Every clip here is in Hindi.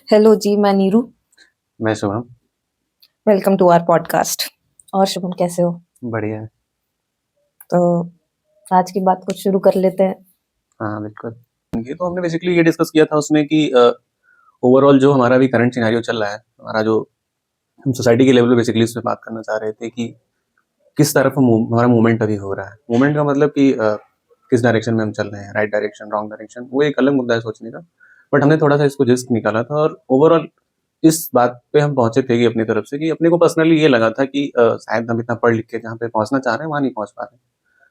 हेलो जी, मैं नीरू। मैं Shubham. Welcome to our podcast. और शुभम कैसे हो? बढ़िया है। तो आज की बात को शुरू कर लेते हैं। हाँ बिल्कुल। ये तो हमने बेसिकली ये डिस्कस किया था उसमें कि ओवरऑल जो हमारा भी करंट सिनेरियो चल रहा है, हमारा जो हम सोसाइटी के लेवल पे बेसिकली इस पे बात करना चाह रहे थे कि किस तरफ हमारा मूवमेंट अभी हो रहा है। मूवमेंट का मतलब कि किस डायरेक्शन में हम चल रहे हैं, राइट डायरेक्शन, रॉन्ग डायरेक्शन, वो एक अलग मुद्दा है सोचने का। बट हमने थोड़ा सा इसको जिस्ट निकाला था और ओवरऑल इस बात पे हम पहुंचे थे कि अपनी तरफ से कि अपने को पर्सनली ये लगा था कि शायद हम इतना पढ़ लिख के जहाँ पे पहुंचना चाह रहे हैं वहाँ नहीं पहुंच पा रहे हैं,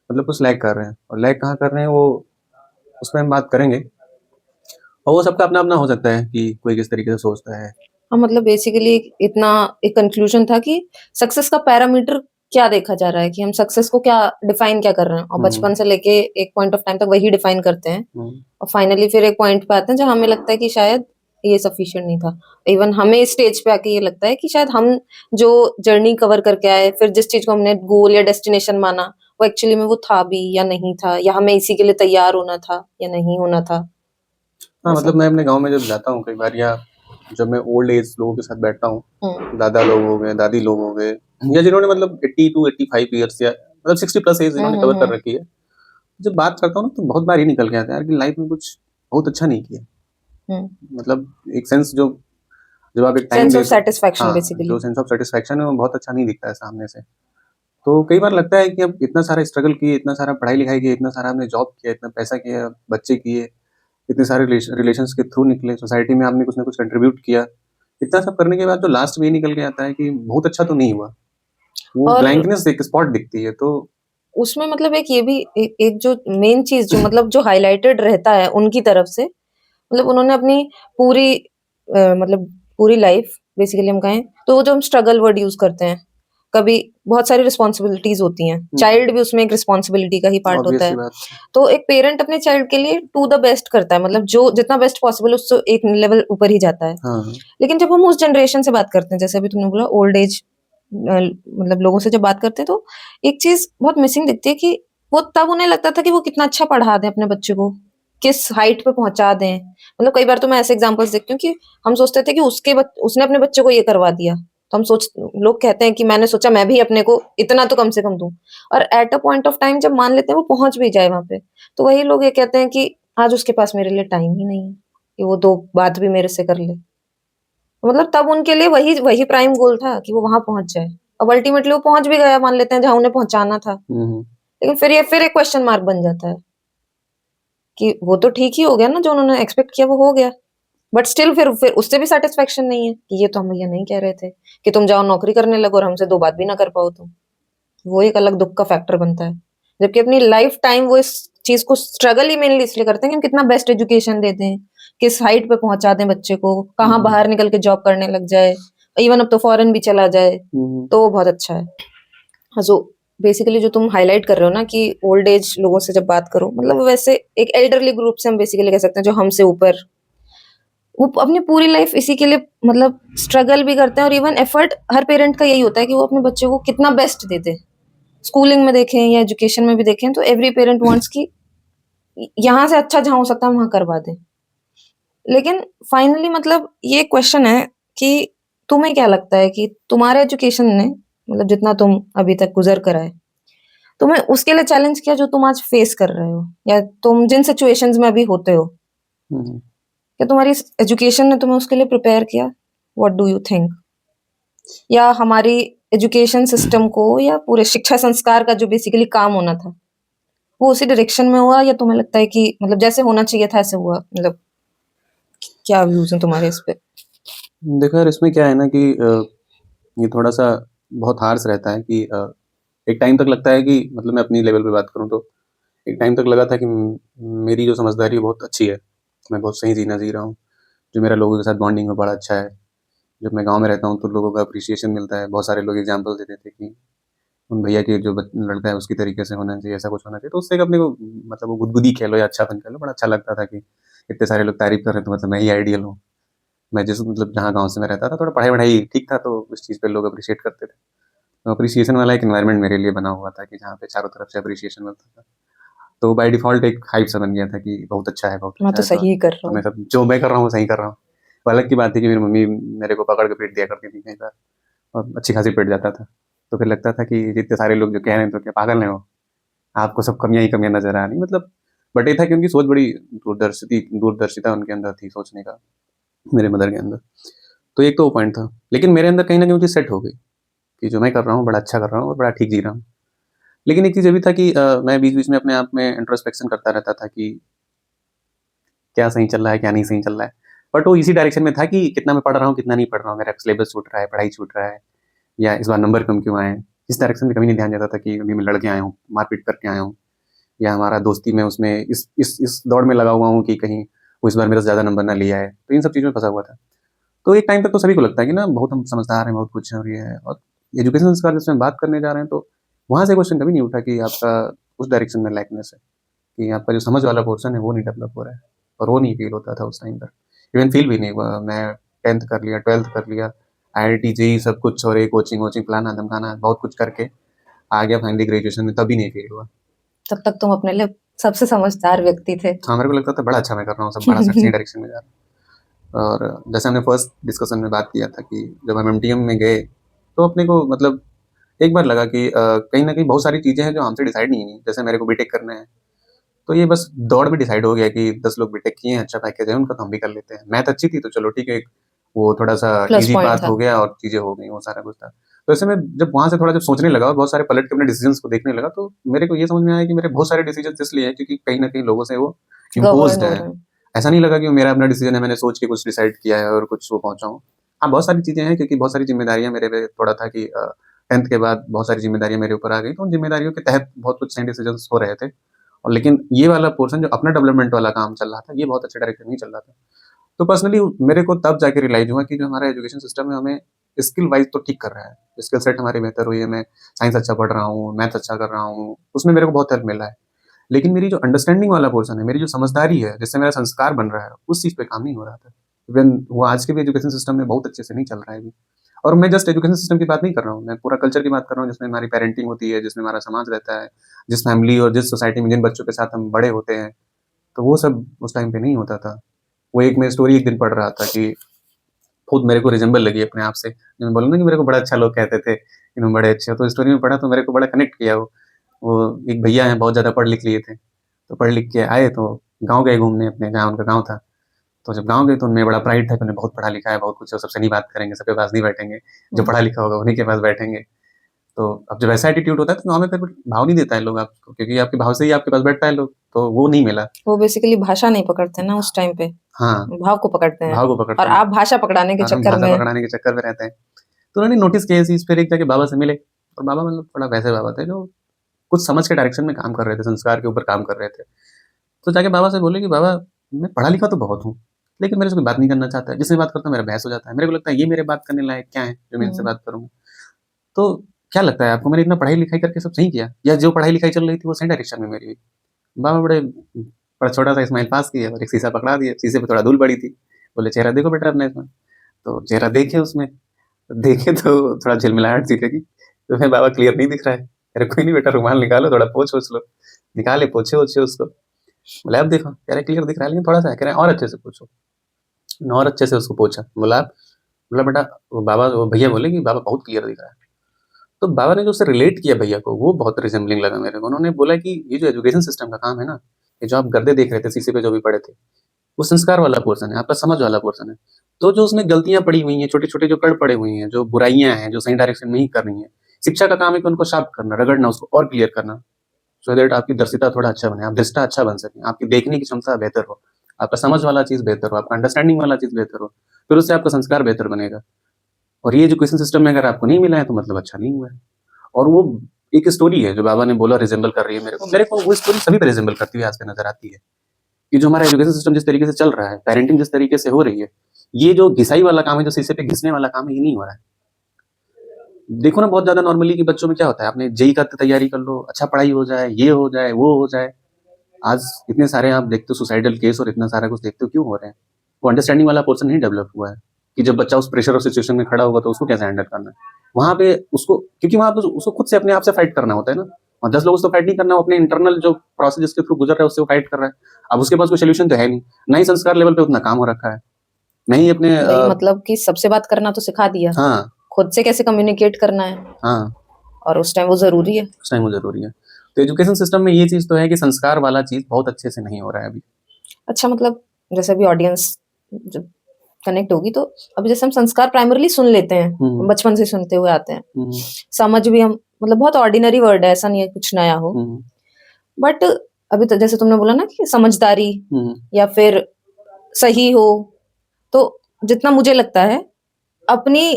मतलब कुछ लैग कर रहे हैं। और लैग कहाँ कर रहे हैं वो उसमें हम बात करेंगे। और वो सबका अपना अपना हो सकता है कि कोई किस तरीके से सोचता है। हाँ, मतलब बेसिकली इतना एक कंक्लूजन था कि सक्सेस का पैरामीटर क्या देखा जा रहा है, कि हम सक्सेस को क्या डिफाइन क्या कर रहे हैं, और बचपन से लेके एक पॉइंट ऑफ टाइम तक वही डिफाइन करते हैं। और फाइनली फिर एक पॉइंट पे आते हैं जहाँ हमें लगता है कि शायद ये सफिशिएंट नहीं था। इवन हमें इस स्टेज पे आके ये लगता है कि शायद हम जो जर्नी कवर करके आए, फिर जिस चीज को हमने गोल या डेस्टिनेशन माना, वो एक्चुअली में वो था भी या नहीं था, या हमें इसी के लिए तैयार होना था या नहीं होना था। हाँ ऐसा। मतलब मैं अपने गांव में जब जाता हूँ कई बार, या जब मैं ओल्ड एज लोगों के साथ बैठता हूँ, हम्म। दादा लोग हो गए, दादी लोग हो गए, या जिन्होंने मतलब 80 to 85 ईयर्स या मतलब 60+ एज जिन्होंने कवर कर हम्म। रखी है, जब बात करता हूँ ना तो बहुत बार ये निकल के आता है यार कि लाइफ में कुछ बहुत अच्छा नहीं किया। हम्म। मतलब एक सेंस जो जब आप एक टाइम सेंस ऑफ देते हो, सेटिस्फैक्शन हाँ, जो बेसिकली। सेंस ऑफ सेटिस्फेक्शन है वो बहुत अच्छा नहीं दिखता है सामने से। तो कई बार लगता है कि अब इतना सारा स्ट्रगल किए, इतना सारा पढ़ाई लिखाई किए, इतना सारा हमने जॉब किया, इतना पैसा किया, बच्चे किए, इतने सारे रिलेशंस के थ्रू निकले, सोसाइटी में आपने कुछ ना कुछ कंट्रीब्यूट किया। इतना सब करने के बाद जो लास्ट में ये निकल के आता है कि बहुत अच्छा तो नहीं हुआ, वो और ब्लैंकनेस एक स्पॉट दिखती है। तो उसमें मतलब एक ये भी एक जो मेन चीज जो मतलब जो हाईलाइटेड रहता है उनकी तरफ से, मतलब उन्होंने अपनी पूरी मतलब पूरी लाइफ बेसिकली हम कहें तो वो जो हम स्ट्रगल वर्ड यूज करते हैं, कभी बहुत सारी रिस्पॉन्सिबिलिटीज होती हैं, चाइल्ड भी उसमें एक रिस्पॉन्सिबिलिटी का ही पार्ट होता ऑब्वियस सी है। बात है। तो एक पेरेंट अपने चाइल्ड के लिए टू द बेस्ट करता है, मतलब जो जितना बेस्ट पॉसिबल उससे एक लेवल ऊपर ही जाता है। हाँ लेकिन जब हम उस जनरेशन से बात करते हैं, जैसे अभी तुमने बोला ओल्ड एज मतलब लोगों से जब बात करते हैं, तो एक चीज बहुत मिसिंग दिखती है कि वो तब उन्हें लगता था कि वो कितना अच्छा पढ़ा दें अपने बच्चे को, किस हाइट पे पहुंचा दें। मतलब कई बार तो मैं ऐसे एग्जांपल्स देखती हूँ कि हम सोचते थे कि उसने अपने बच्चे को ये करवा दिया, तो लोग कहते हैं कि मैंने सोचा मैं भी अपने को इतना तो कम से कम दूं। और at a point of time जब मान लेते हैं वो पहुंच भी जाए वहां पे, तो वही लोग ये कहते हैं कि आज उसके पास मेरे लिए टाइम ही नहीं है कि वो दो बात भी मेरे से कर ले। मतलब तब उनके लिए वही वही प्राइम गोल था कि वो वहां पहुंच जाए। अब अल्टीमेटली वो पहुंच भी गया, मान लेते हैं जहां उन्हें पहुंचाना था। लेकिन फिर एक क्वेश्चन मार्क बन जाता है कि वो तो ठीक ही हो गया ना, जो उन्होंने एक्सपेक्ट किया वो हो गया। बट स्टिल फिर उससे भी सेटिस्फेक्शन नहीं है कि ये तो हम भैया नहीं कह रहे थे कि तुम जाओ नौकरी करने लगो और हमसे दो बात भी ना कर पाओ तुम। वो एक अलग दुख का फैक्टर बनता है। जबकि अपनी लाइफ टाइम वो इस चीज को स्ट्रगल ही मेनली इसलिए करते हैं कि हम कितना बेस्ट एजुकेशन दे दें, किस हाइट पे पहुंचा दें बच्चे को, कहाँ बाहर निकल के जॉब करने लग जाए, इवन अब तो फॉरेन भी चला जाए, तो वो बहुत अच्छा है। हाँ, जो बेसिकली जो तुम हाईलाइट कर रहे हो ना कि ओल्ड एज लोगों से जब बात करो, मतलब वैसे एक एल्डरली ग्रुप से हम बेसिकली कह सकते हैं जो हमसे ऊपर, वो अपनी पूरी लाइफ इसी के लिए मतलब स्ट्रगल भी करते हैं। और इवन एफर्ट हर पेरेंट का यही होता है कि वो अपने बच्चे को कितना बेस्ट दे दे। स्कूलिंग में देखें या एजुकेशन में भी देखें, तो एवरी पेरेंट वांट्स कि यहाँ से अच्छा जहाँ हो सकता है वहां करवा दें। लेकिन फाइनली मतलब ये क्वेश्चन है कि तुम्हें क्या लगता है कि तुम्हारे एजुकेशन ने मतलब जितना तुम अभी तक गुजर कर आए, तुम्हें उसके लिए चैलेंज किया जो तुम आज फेस कर रहे हो, या तुम जिन सिचुएशंस में अभी होते हो, क्या तुम्हारी एजुकेशन ने तुम्हें उसके लिए प्रिपेयर किया? What do you think? या हमारी एजुकेशन सिस्टम को या पूरे शिक्षा संस्कार का जो बेसिकली काम होना था वो उसी डायरेक्शन में हुआ, या तुम्हें लगता है कि मतलब जैसे होना चाहिए था ऐसे हुआ? मतलब क्या व्यूज हैं तुम्हारे इस पे? देखो यार, इसमें क्या है ना कि ये थोड़ा सा बहुत हार्श रहता है कि एक टाइम तक लगता है कि मतलब मैं अपनी लेवल पे बात करूँ तो एक टाइम तक लगा था कि मेरी जो समझदारी है बहुत अच्छी है, मैं बहुत सही जीना जी रहा हूँ, जो मेरा लोगों के साथ बॉन्डिंग है बड़ा अच्छा है। जब मैं गांव में रहता हूँ तो लोगों का अप्रिसिएशन मिलता है, बहुत सारे लोग एग्जाम्पल देते थे कि उन भैया के जो लड़का है उसकी तरीके से होना चाहिए, ऐसा कुछ होना चाहिए। तो उससे एक अपने को मतलब वो गुदगुदी कह लो या अच्छापन कह लो, बड़ा अच्छा लगता था कि इतने सारे लोग तारीफ कर रहे हैं तो मतलब मैं ही आइडियल हूँ। मैं जिस मतलब जहाँ गाँव से मैं रहता था, थोड़ा पढ़ाई वढ़ाई ठीक था, तो उस चीज़ पे लोग अप्रिशिएट करते थे। तो अप्रिसिएशन वाला एक एनवायरनमेंट मेरे लिए बना हुआ था कि जहाँ पे चारों तरफ से अप्रिसिएशन मिलता था। तो बाय डिफ़ॉल्ट एक हाइप सा बन गया था कि बहुत अच्छा है, बहुत मैं अच्छा तो है। सही ही कर रहा तो मैं हूँ। सब जो मैं कर रहा हूँ, वो सही कर रहा हूँ। वो अलग की बात थी कि मेरी मम्मी मेरे को पकड़ के पीट दिया करती थी कई बार, और अच्छी खासी पिट जाता था। तो फिर लगता था कि जितने सारे लोग जो कह रहे हैं तो क्या पागल हैं वो, आपको सब कमियां ही कमियां नजर आ रही मतलब। बट ये था कि उनकी सोच बड़ी दूरदर्शिता उनके अंदर थी सोचने का, मेरे मदर के अंदर। तो एक तो वो पॉइंट था, लेकिन मेरे अंदर कहीं ना कहीं वो चीज़ सेट हो गई कि जो मैं कर रहा हूँ बड़ा अच्छा कर रहा हूँ और बड़ा ठीक जी रहा हूँ। लेकिन एक चीज़ ये भी था कि मैं बीच बीच में अपने आप में इंट्रोस्पेक्शन करता रहता था कि क्या सही चल रहा है क्या नहीं सही चल रहा है। बट वो इसी डायरेक्शन में था कि कितना मैं पढ़ रहा हूँ कितना नहीं पढ़ रहा हूँ, मेरा सिलेबस छूट रहा है, पढ़ाई छूट रहा है, या इस बार नंबर कम क्यों आए। इस डायरेक्शन में कभी नहीं ध्यान जाता था कि अभी मैं लड़के आया हूँ, मारपीट करके आया हूँ, या हमारा दोस्ती में उसमें इस दौड़ में लगा हुआ हूँ कि कहीं वो इस बार मेरे से ज़्यादा नंबर ना लिया है। तो इन सब चीज़ों में फंसा हुआ था। तो एक टाइम तक तो सभी को लगता है कि ना बहुत हम समझदार हैं, बहुत कुछ है और ये है। और एजुकेशन संस्कार जिसमें बात करने जा रहे हैं तो वहाँ से क्वेश्चन कभी नहीं उठा कि आपका उस डायरेक्शन में लैकनेस है, कि आपका जो समझ वाला पोर्शन है वो नहीं डेवलप हो रहा है। और वो नहीं फील होता था उस टाइम पर, इवन फील भी नहीं हुआ। मैं 10th कर लिया, 12th कर लिया, IIT जेईई सब कुछ, और एक कोचिंग वोचिंग फलाना धमकाना बहुत कुछ करके आ गया फाइनली ग्रेजुएशन में, तभी नहीं फील हुआ। तब तक तुम अपने लिए सबसे समझदार व्यक्ति थे। हाँ, मेरे को लगता था बड़ा अच्छा मैं कर रहा हूँ, सब बड़ा सही डायरेक्शन में जा रहा हूँ। और जैसे हमने फर्स्ट डिस्कशन में बात किया था कि जब हम MTM में गए तो अपने को मतलब एक बार लगा कि कहीं ना कहीं बहुत सारी चीज़ें हैं जो हमसे डिसाइड नहीं हुई। जैसे मेरे को बीटेक करना है, तो ये बस दौड़ में डिसाइड हो गया कि 10 लोग बीटेक किए हैं, अच्छा पैकेज है उनका, तो हम भी कर लेते हैं। मैथ अच्छी थी तो चलो ठीक है, वो थोड़ा सा प्लस इजी पॉइंट पाथ था। हो गया और चीज़ें हो गई, वो सारा कुछ था। तो ऐसे में जब वहाँ से थोड़ा जब सोचने लगा और बहुत सारे पलट के अपने डिसीजंस को देखने लगा, तो मेरे को ये समझ में आया कि मेरे बहुत सारे डिसीजंस इसलिए हैं क्योंकि कहीं ना कहीं लोगों से वो गवर्न इम्पोज्ड हो है। रहे हैं। ऐसा नहीं लगा कि वो मेरा अपना डिसीजन है, मैंने सोच के कुछ डिसाइड किया है और कुछ वो पहुंचा हूँ। हाँ, बहुत सारी चीज़ें हैं क्योंकि बहुत सारी जिम्मेदारियां मेरे पे थोड़ा था कि 10th के बाद बहुत सारी जिम्मेदारियां मेरे ऊपर आ गई, तो उन जिम्मेदारियों के तहत बहुत कुछ सही डिसीजन हो रहे थे। और लेकिन ये वाला पोर्शन जो अपना डेवलपमेंट वाला काम चल रहा था, ये बहुत अच्छे डायरेक्शन नहीं चल रहा था। तो पर्सनली मेरे को तब जाके रियलाइज हुआ कि जो हमारा एजुकेशन सिस्टम है हमें स्किल वाइज तो ठीक कर रहा है, स्किल सेट हमारी बेहतर हुई है, मैं साइंस अच्छा पढ़ रहा हूँ, मैथ अच्छा कर रहा हूँ, उसमें मेरे को बहुत हेल्प मिला है। लेकिन मेरी जो अंडरस्टैंडिंग वाला पोर्शन है, मेरी जो समझदारी है, जिससे मेरा संस्कार बन रहा है, उस चीज़ पे काम नहीं हो रहा था। इवन वो आज के भी एजुकेशन सिस्टम में बहुत अच्छे से नहीं चल रहा है अभी। और मैं जस्ट एजुकेशन सिस्टम की बात नहीं कर रहा हूँ, मैं पूरा कल्चर की बात कर रहा हूँ, जिसमें हमारी पेरेंटिंग होती है, जिसमें हमारा समाज रहता है, जिस फैमिली और जिस सोसाइटी में जिन बच्चों के साथ हम बड़े होते हैं, तो वो सब उस टाइम पे नहीं होता था। वो एक मैं स्टोरी एक दिन पढ़ रहा था कि खुद मेरे को रिजेंबल लगी अपने आप से। जो मैं बोला ना कि मेरे को बड़ा अच्छा लोग कहते थे कि तुम बड़े अच्छे हो, तो स्टोरी में पढ़ा तो मेरे को बड़ा कनेक्ट किया वो। वो एक भैया हैं, बहुत ज़्यादा पढ़ लिख लिए थे, तो पढ़ लिख के आए तो गाँव गए घूमने अपने, जहाँ उनका गाँव था। तो जब गाँव गए तो उनमें बड़ा प्राइड था कि उन्हें बहुत पढ़ा लिखा है, बहुत कुछ है, सबसे नहीं बात करेंगे, सबके पास नहीं बैठेंगे, जो हुँ। पढ़ा लिखा होगा उन्हीं के पास बैठेंगे। तो अब जब ऐसा एटीट्यूड होता है तो गाँव में फिर भाव नहीं देता है लोग आपको, क्योंकि आपके भाव से ही आपके पास बैठता है लोग, तो वो नहीं मिला। वो बेसिकली भाषा नहीं पकड़ते ना उस टाइम पे, हाँ, भाव को पकड़ते हैं भाव को और पकड़ते हैं आप भाषा पकड़ाने के और हम चक्कर भाषा में पकड़ाने के चक्कर में रहते हैं। तो उन्होंने नोटिस किया ये चीज़, फिर एक जाके बाबा से मिले, और बाबा मतलब थोड़ा वैसे बाबा थे जो कुछ समझ के डायरेक्शन में काम कर रहे थे, संस्कार के ऊपर काम कर रहे थे। तो जाके बाबा से बोले कि बाबा, मैं पढ़ा लिखा तो बहुत हूँ, लेकिन मेरे से कोई बात नहीं करना चाहता है, जिससे बात करता हूँ मेरा बहस हो जाता है। मेरे को लगता है ये मेरे बात करने लायक क्या है जो मैं इनसे हुँ। बात करूँगा। तो क्या लगता है आपको, मैंने इतना पढ़ाई-लिखाई करके सब सही किया, या जो पढ़ाई-लिखाई चल रही थी वो सही डायरेक्शन में मेरी हुई? बाबा बड़ा छोटा-सा स्माइल पास किए और एक शीशा पकड़ा दिए, शीशे पे थोड़ा धूल पड़ी थी। बोले, "चेहरा देखो बेटा अपना इसमें।" तो चेहरा देखे उसमें, देखे तो थोड़ा झिलमिलाहट सी लगी। तुम्हें बाबा क्लियर नहीं दिख रहा है? अरे कोई नहीं बेटा, रुमाल निकालो, थोड़ा पोंछ-ओछ लो। निकाले, पोंछे-ओछे उसको। बोला, अब देखो, कह रहे क्लियर दिख रहा है लेकिन थोड़ा-सा है। कह रहे और अच्छे से पोंछो। और अच्छे से उसको पोंछा। बोला बेटा, वो बाबा, वो भैया बोले कि बाबा बहुत क्लियर दिख रहा है। तो बाबा ने जो उससे रिलेट किया भैया को, वो बहुत रिजेंबलिंग लगा मेरे को। उन्होंने बोला कि ये जो एजुकेशन सिस्टम का काम है ना, ये जो आप गद्दे देख रहे थे शीशे पे जो भी पड़े थे, वो संस्कार वाला पोर्शन है, आपका समझ वाला पोर्शन है। तो जो उसमें गलतियाँ पड़ी हुई हैं, छोटे-छोटे जो कण पड़े हुए हैं, जो बुराइयाँ हैं, जो सही डायरेक्शन में नहीं कर रही हैं, शिक्षा का काम है कि उनको शार्प करना, रगड़ना, उसको और क्लियर करना, सो दैट आपकी दर्शिता थोड़ा अच्छा बने, आप दृष्टा अच्छा बन सकें, आपकी देखने की क्षमता बेहतर हो, आपका समझ वाला चीज़ बेहतर हो, आपका अंडरस्टैंडिंग वाला चीज़ बेहतर हो, फिर उससे आपका संस्कार बेहतर बनेगा। और ये एजुकेशन सिस्टम में अगर आपको नहीं मिला है तो मतलब अच्छा नहीं हुआ है। और वो एक स्टोरी है जो बाबा ने बोला रिजेंबल कर रही है मेरे को वो स्टोरी सभी पे रिजेंबल करती हुई आज पे नज़र आती है। कि जो हमारा एजुकेशन सिस्टम जिस तरीके से चल रहा है, पेरेंटिंग जिस तरीके से हो रही है, ये जो घिसाई वाला काम है, जो शीशे पे घिसने वाला काम है, ये नहीं हो रहा है। देखो ना बहुत ज़्यादा नॉर्मली कि बच्चों में क्या होता है, आपने जेईई का तैयारी कर लो, अच्छा पढ़ाई हो जाए, ये हो जाए, वो हो जाए। आज इतने सारे आप देखते हो सुसाइडल केस और इतना सारा कुछ देखते हो, क्यों हो रहे हैं? वो अंडरस्टैंडिंग वाला पोर्शन नहीं डेवलप हुआ है कि जब बच्चा उस प्रेशर और सिचुएशन में खड़ा होगा तो उसको कैसे हैंडल करना है। वहाँ पे उसको, क्योंकि वहाँ पे उसको खुद से अपने आप से फाइट करना होता है ना, और 10 लोगों से तो फाइट नहीं करना, वो अपने इंटरनल जो प्रोसेस जिसके थ्रू गुजर रहा है उससे वो फाइट कर रहा है। अब उसके पास कोई सोल्यूशन तो है नहीं, ना ही संस्कार लेवल पे उतना काम हो रखा है। नहीं अपने भाई मतलब कि सबसे बात करना तो सिखा दिया, हाँ खुद से कैसे कम्युनिकेट करना है, हाँ और उस टाइम वो ज़रूरी है। उस टाइम वो ज़रूरी है। तो एजुकेशन सिस्टम में ये चीज़ तो है कि संस्कार वाला चीज़ बहुत अच्छे से नहीं हो रहा है अभी। अच्छा मतलब जैसे अभी ऑडियंस जब कनेक्ट होगी तो अभी जैसे हम संस्कार प्राइमरीली सुन लेते हैं, हुँ, बचपन से सुनते हुए आते हैं। हुँ, समझ भी हम मतलब बहुत ऑर्डिनरी वर्ड है, ऐसा नहीं है कुछ नया हो। हुँ, बट अभी तो जैसे तुमने बोला ना कि समझदारी हुँ, या फिर सही हो, तो जितना मुझे लगता है अपनी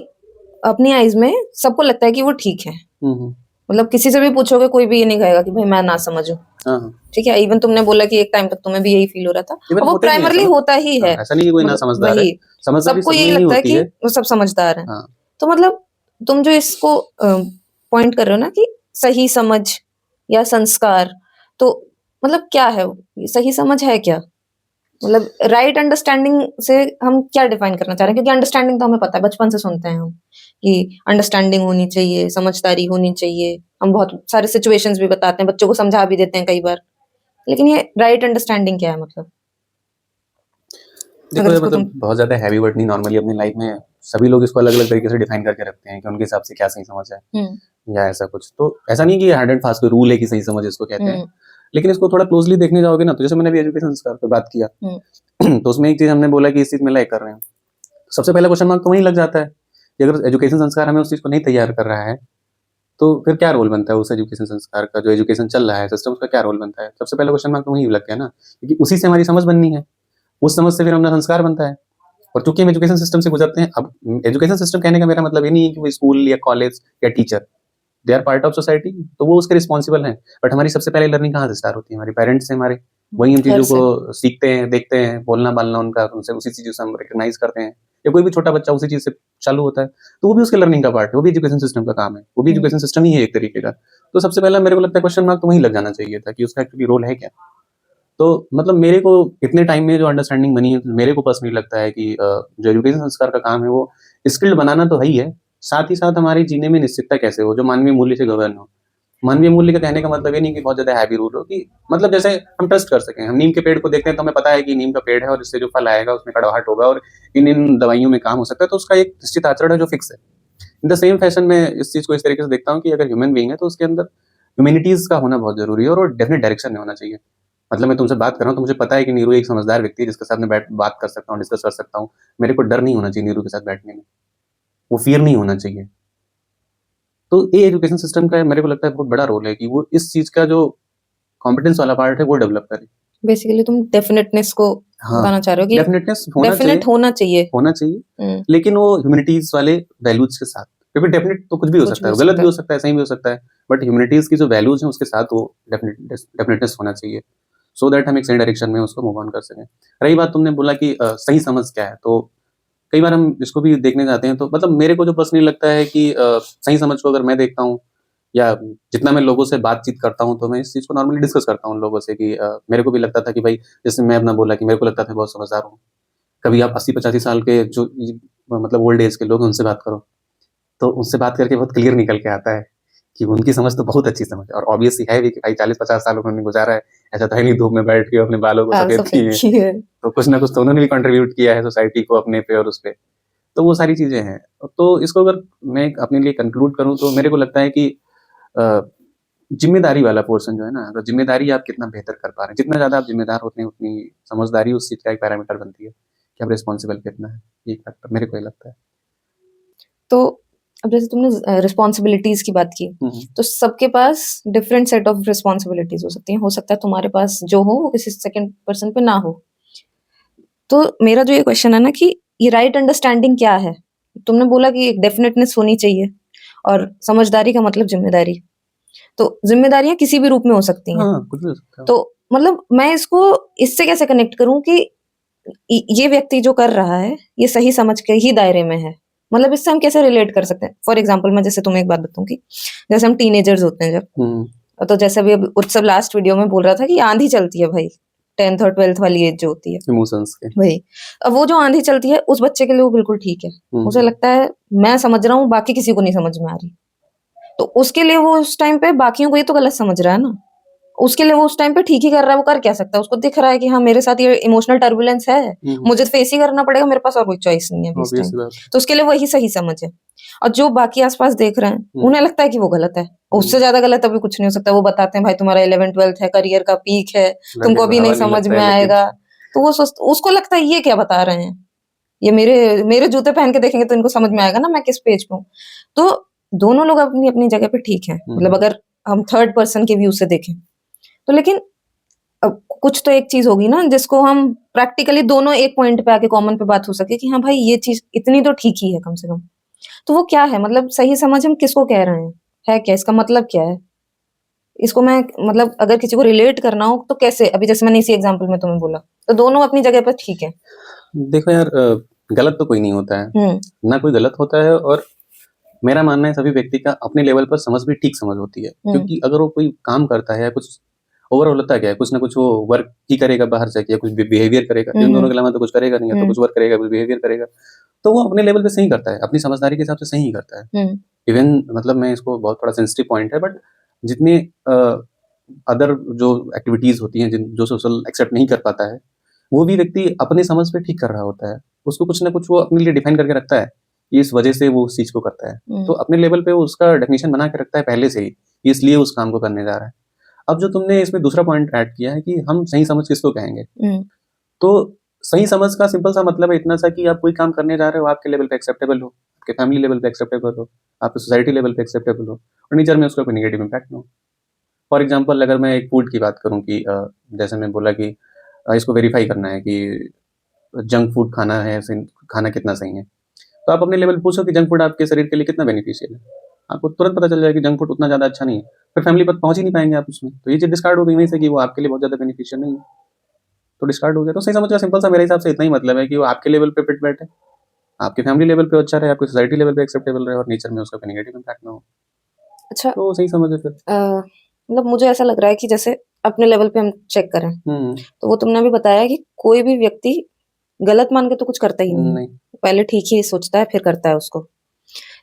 अपनी आइज़ में सबको लगता है कि वो ठीक है। हुँ, हुँ, मतलब किसी से भी पूछोगे कोई भी ये नहीं कहेगा कि भाई मैं ना समझूँ। हाँ, हाँ। ठीक है? इवन तुमने बोला कि एक टाइम तक तुम्हें भी यही फ़ील हो रहा था इवन और वो होते भी हैं ऐसा प्राइमरीली ना। होता ही हाँ, है। ऐसा नहीं है कोई ना मतलब समझदार है, वही, समझदारी सबको सब यही में ही लगता है होती कि है। वो सब समझदार हैं। हाँ, तो मतलब तुम जो इसको पॉइंट कर रहे हो ना कि सही समझ या संस्कार, तो मतलब क्या है वो? ये सही समझ है क्या? मतलब राइट अंडरस्टैंडिंग से हम क्या डिफाइन करना चाह रहे हैं? क्योंकि अंडरस्टैंडिंग तो हमें पता है, बचपन से सुनते हैं हम कि अंडरस्टैंडिंग होनी चाहिए, समझदारी होनी चाहिए। हम बहुत सारे सिचुएशंस भी बताते हैं, बच्चों को समझा भी देते हैं कई बार। लेकिन ये राइट अंडरस्टैंडिंग क्या है मतलब? देखो अगर ये इसको तुम मतलब बहुत ज़्यादा हैवी वर्ड नहीं, नॉर्मली अपनी लाइफ में सभी लोग इसको अलग-अलग तरीके से डिफाइन करके रखते हैं कि उनके हिसाब से क्या सही समझ है हुँ, या ऐसा कुछ। तो ऐसा नहीं कि हार्ड एंड फास्ट कोई रूल है कि सही समझ इसको कहते हैं। हुँ, लेकिन इसको थोड़ा क्लोज़ली देखने जाओगे ना, तो जैसे मैंने अभी एजुकेशन संस्कार पे बात किया, हुँ, तो उसमें एक चीज़ हमने बोला कि इस चीज़ में लैग कर रहे हैं। सबसे पहला क्वेश्चन मार्क तो वहीं लग जाता है कि अगर एजुकेशन संस्कार हमें उस चीज़ को नहीं तैयार कर रहा है, तो फिर क्या रोल बनता है उस एजुकेशन संस्कार का, जो एजुकेशन चल रहा है सिस्टम, उसका क्या रोल बनता है? सबसे पहला क्वेश्चन मार्क तो वहीं लग गया ना, क्योंकि उसी से हमारी समझ बननी है। उस समझ से फिर अपना संस्कार बनता है। और चूँकि हम एजुकेशन सिस्टम से गुज़रते हैं, अब एजुकेशन सिस्टम कहने का मेरा मतलब ये नहीं है कि वो स्कूल या कॉलेज या teacher, they are part of society, तो वो उसके रिस्पॉन्सिबल हैं। बट हमारी सबसे पहले लर्निंग कहाँ से स्टार्ट होती है? हमारे पेरेंट्स से हमारे। वहीं हम घर चीज़ों से। को सीखते हैं, देखते हैं, बोलना-बालना उनका, उनसे उसी चीज़ों से हम रिकॉग्नाइज़ करते हैं। या कोई भी छोटा बच्चा उसी चीज़ से चालू होता है, तो वो भी उसके लर्निंग का पार्ट है, वो भी एजुकेशन सिस्टम का काम है, वो भी हुँ, एजुकेशन सिस्टम ही है एक तरीके का। तो सबसे पहला मेरे को लगता है क्वेश्चन मार्क तो वहीं लग जाना चाहिए था कि उसका एक्चुअली रोल है क्या? तो मतलब मेरे को इतने टाइम में जो अंडरस्टैंडिंग बनी है, मेरे को पर्सनली लगता है कि जो एजुकेशन संस्कार का काम है वो स्किल्ड बनाना तो है ही है, साथ ही साथ हमारे जीने में निश्चितता कैसे हो, जो मानवीय मूल्य से गवर्न हो। मानवीय मूल्य का कहने का मतलब ये नहीं कि बहुत ज़्यादा हैवी रूल हो, कि मतलब जैसे हम ट्रस्ट कर सकें। हम नीम के पेड़ को देखते हैं तो हमें पता है कि नीम का पेड़ है और इससे जो फल आएगा उसमें कड़वाहट होगा और इन-इन दवाइयों में काम हो सकता है, तो उसका एक निश्चित आचरण है जो फिक्स है। इन द सेम फैशन मैं इस चीज़ को इस तरीके से देखता हूँ कि अगर ह्यूमन बीइंग है तो उसके अंदर ह्यूमैनिटीज़ का होना बहुत ज़रूरी है और वो डेफिनिट डायरेक्शन में होना चाहिए। मतलब मैं तुमसे बात कर रहा हूँ तो मुझे पता है कि नीरू एक समझदार व्यक्ति है जिसके साथ मैं बैठ बात कर सकता हूँ, डिस्कस कर सकता हूँ। मेरे को डर नहीं होना चाहिए नीरू के साथ बैठने में, वो फ़ियर नहीं होना चाहिए। तो ये एजुकेशन सिस्टम का मेरे को लगता है बहुत बड़ा रोल है कि वो इस चीज़ का जो कॉम्पिटेंस वाला पार्ट है वो डेवलप करे। बेसिकली तुम डेफिनिटनेस को हाँ, बताना चाह रहे हो कि डेफिनिटनेस होना चाहिए, डेफिनिट होना चाहिए। होना चाहिए, हुँ, लेकिन वो ह्यूमैनिटीज़ वाले वैल्यूज़ के साथ। क्योंकि डेफिनिट तो कुछ भी हो कुछ सकता भी है, हो वो गलत सकता भी हो है। सकता है, सही भी हो सकता है, बट ह्यूमैनिटीज़ की जो वैल्यूज़ हैं उसके साथ वो डेफिनेटनेस होना चाहिए, सो दैट हम एक सही डायरेक्शन में उसको मूव ऑन कर सकें। रही बात तुमने बोला कि सही समझ क्या है, तो कई बार हम इसको भी देखने जाते हैं तो मतलब मेरे को जो पर्सनली लगता है कि सही समझ को अगर मैं देखता हूँ या जितना मैं लोगों से बातचीत करता हूँ, तो मैं इस चीज़ को नॉर्मली डिस्कस करता हूँ उन लोगों से कि मेरे को भी लगता था कि भाई, जैसे मैं अपना बोला कि मेरे को लगता था बहुत समझदार हूँ। कभी आप 80-85 साल के जो मतलब ओल्ड एज के लोग हैं उनसे बात करो, तो उनसे बात करके बहुत क्लियर निकल के आता है कि उनकी समझ तो बहुत अच्छी समझ है और ऑब्वियस ही है भी कि भाई 40-50 साल उन्होंने गुज़ारा है। ऐसा तो है नहीं धूप में बैठ के अपने बालों को हाँ, सफ़ेद सफ़ेद किए हैं। की है। तो कुछ ना कुछ तो उन्होंने भी कंट्रीब्यूट किया है सोसाइटी को अपने पे और उस पे। तो वो सारी चीज़ें हैं। तो इसको अगर मैं अपने लिए कंक्लूड करूँ तो मेरे को लगता है कि अ, ज़िम्मेदारी वाला पोर्शन जो है ना, अगर ज़िम्मेदारी आप कितना बेहतर कर पा रहे हैं, जितना ज़्यादा आप ज़िम्मेदार होते हैं उतनी समझदारी उस चीज़ का एक पैरामीटर बनती है कि आप रिस्पॉन्सिबल कितना है। ये फैक्टर मेरे को ये लगता है। तो अब जैसे तुमने रिस्पॉन्सिबिलिटीज़ की बात की, हुँ, हुँ। तो सबके पास डिफरेंट सेट ऑफ रिस्पॉन्सिबिलिटीज़ हो सकती हैं। हो सकता है तुम्हारे पास जो हो वो किसी सेकंड पर्सन पे ना हो। तो मेरा जो ये क्वेश्चन है ना कि ये राइट अंडरस्टैंडिंग क्या है? तुमने बोला कि एक डेफिनिटनेस होनी चाहिए और समझदारी का मतलब ज़िम्मेदारी। तो ज़िम्मेदारियाँ किसी भी रूप में हो सकती हैं। हाँ, कुछ भी हो सकता है। तो मतलब मैं इसको इससे कैसे कनेक्ट करूँ कि ये व्यक्ति जो कर रहा है, ये सही समझ के ही दायरे में है। मतलब इससे हम कैसे रिलेट कर सकते हैं? फॉर एग्ज़ाम्पल मैं जैसे तुम्हें एक बात बताऊँ कि जैसे हम टीनेजर्स होते हैं जब, हुँ, तो जैसे अभी उत्सव लास्ट वीडियो में बोल रहा था कि आँधी चलती है भाई, 10th और 12th वाली एज जो होती है, इमोशंस के। वही। अब वो जो आँधी चलती है, उस बच्चे के लिए वो बिल्कुल ठीक है। हुँ, उसे हुँ। लगता है मैं समझ रहा हूँ, बाकी किसी को नहीं समझ में आ रही। तो उसके लिए वो उस टाइम पे बाकियों को ये तो गलत समझ रहा है ना। उसके लिए वो उस टाइम पे ठीक ही कर रहा है, वो कर क्या सकता है? उसको दिख रहा है कि हाँ, मेरे साथ ये इमोशनल टर्बुलेंस है, मुझे तो फेस ही करना पड़ेगा, मेरे पास और कोई चॉइस नहीं है अभी इस ऑब्वियस टाइम। सी बात है। तो उसके लिए वही सही समझ है। और जो बाकी आस-पास देख रहे हैं, उन्हें लगता है कि वो गलत है। उससे ज़्यादा गलत अभी कुछ नहीं हो सकता। वो बताते हैं भाई तुम्हारा 11th-12th है, करियर का पीक है, लड़के तुमको को अभी हवा नहीं नहीं समझ लगता में है लेकिन आएगा। तो वो उसको लगता है ये क्या बता रहे हैं? ये मेरे मेरे जूते पहन के देखेंगे तो इनको समझ में आएगा ना मैं किस पेज पे हूँ। तो दोनों लोग अपनी-अपनी जगह पे ठीक हैं। मतलब अगर हम थर्ड पर्सन के व्यू से देखें। तो लेकिन अब कुछ तो एक चीज़ होगी ना जिसको हम प्रैक्टिकली दोनों एक पॉइंट पे आके कॉमन पे बात हो सके कि हाँ भाई ये चीज़ इतनी तो ठीक ही है कम से कम। तो वो क्या है? मतलब सही समझ हम किसको कह रहे हैं? है क्या? इसका मतलब क्या है? इसको मैं मतलब अगर किसी को रिलेट करना हो तो कैसे? अभी जैसे मैंने इसी एग्ज़ाम्पल में तुम्हें बोला। तो दोनों अपनी जगह पर ठीक है। देखो यार गलत तो कोई नहीं होता है, हुँ, ना कोई गलत होता है और मेरा मानना है सभी व्यक्ति का अपने लेवल पर समझ भी ठीक समझ होती है। हुँ, क्योंकि अगर वो कोई काम करता है या कुछ ओवरऑल होता क्या है, कुछ ना कुछ वो वर्क ही करेगा बाहर जाके या कुछ बिहेवियर करेगा। हुँ, इन हुँ, दोनों के अलावा तो कुछ करेगा नहीं, या तो हुँ, कुछ वर्क करेगा, कुछ बिहेवियर करेगा। तो वो अपने लेवल पे सही करता है, अपनी समझदारी के हिसाब से सही ही करता है। हुँ, इवन मतलब मैं इसको बहुत थोड़ा सेंसिटिव पॉइंट है बट जितने अदर जो एक्टिविटीज़ होती हैं जो सोशल एक्सेप्ट नहीं कर पाता है, वो भी व्यक्ति अपनी समझ पे ठीक कर रहा होता है। उसको कुछ ना कुछ वो अपने लिए डिफाइन करके रखता है, कि इस वजह से वो उस चीज़ को करता है। तो हुँ, अपने लेवल पे वो उसका डेफिनिशन बना के रखता है पहले से ही, कि इसलिए उस काम को करने जा रहा है। अब जो तुमने इसमें दूसरा पॉइंट ऐड किया है कि हम सही समझ किसको कहेंगे? हुँ, तो सही समझ का सिंपल सा मतलब है इतना सा कि आप कोई काम करने जा रहे हो, आपके लेवल पे एक्सेप्टेबल हो, आपके फैमिली लेवल पे एक्सेप्टेबल हो, आपके सोसाइटी लेवल पे एक्सेप्टेबल हो और नेचर में उसका कोई नेगेटिव इम्पैक्ट ना हो। फॉर एग्जांपल अगर मैं एक फूड की बात करूँ कि जैसे मैं बोला कि इसको वेरीफाई करना है कि जंक फूड खाना है खाना कितना सही है। तो आप अपने लेवल पे पूछो कि जंक फूड आपके शरीर के लिए कितना बेनिफिशियल है। आपको तुरंत पता चल जाएगा कि जंक फूड उतना ज़्यादा अच्छा नहीं है। फिर फैमिली तक पहुँच ही नहीं पाएँगे आप उसमें। तो ये चीज़ डिस्कार्ड हो गई वहीं से कि वो आपके लिए बहुत ज़्यादा बेनिफिशियल नहीं है। तो डिस्कार्ड हो गया। तो सही समझ का सिंपल सा मेरे हिसाब से इतना ही मतलब है कि वो आपके लेवल पे फिट बैठे, आपके फैमिली लेवल पे अच्छा रहे, आपकी सोसाइटी लेवल पे एक्सेप्टेबल रहे और नेचर में उसका कोई नेगेटिव इम्पैक्ट ना हो। अच्छा तो सही समझ है फिर। मतलब मुझे ऐसा लग रहा है कि जैसे अपने लेवल पे हम चेक करें, हुँ, तो वो तुमने अभी बताया कि कोई भी व्यक्ति गलत मान के तो कुछ करता ही नहीं है। नहीं। पहले ठीक ही सोचता है फिर करता है उसको।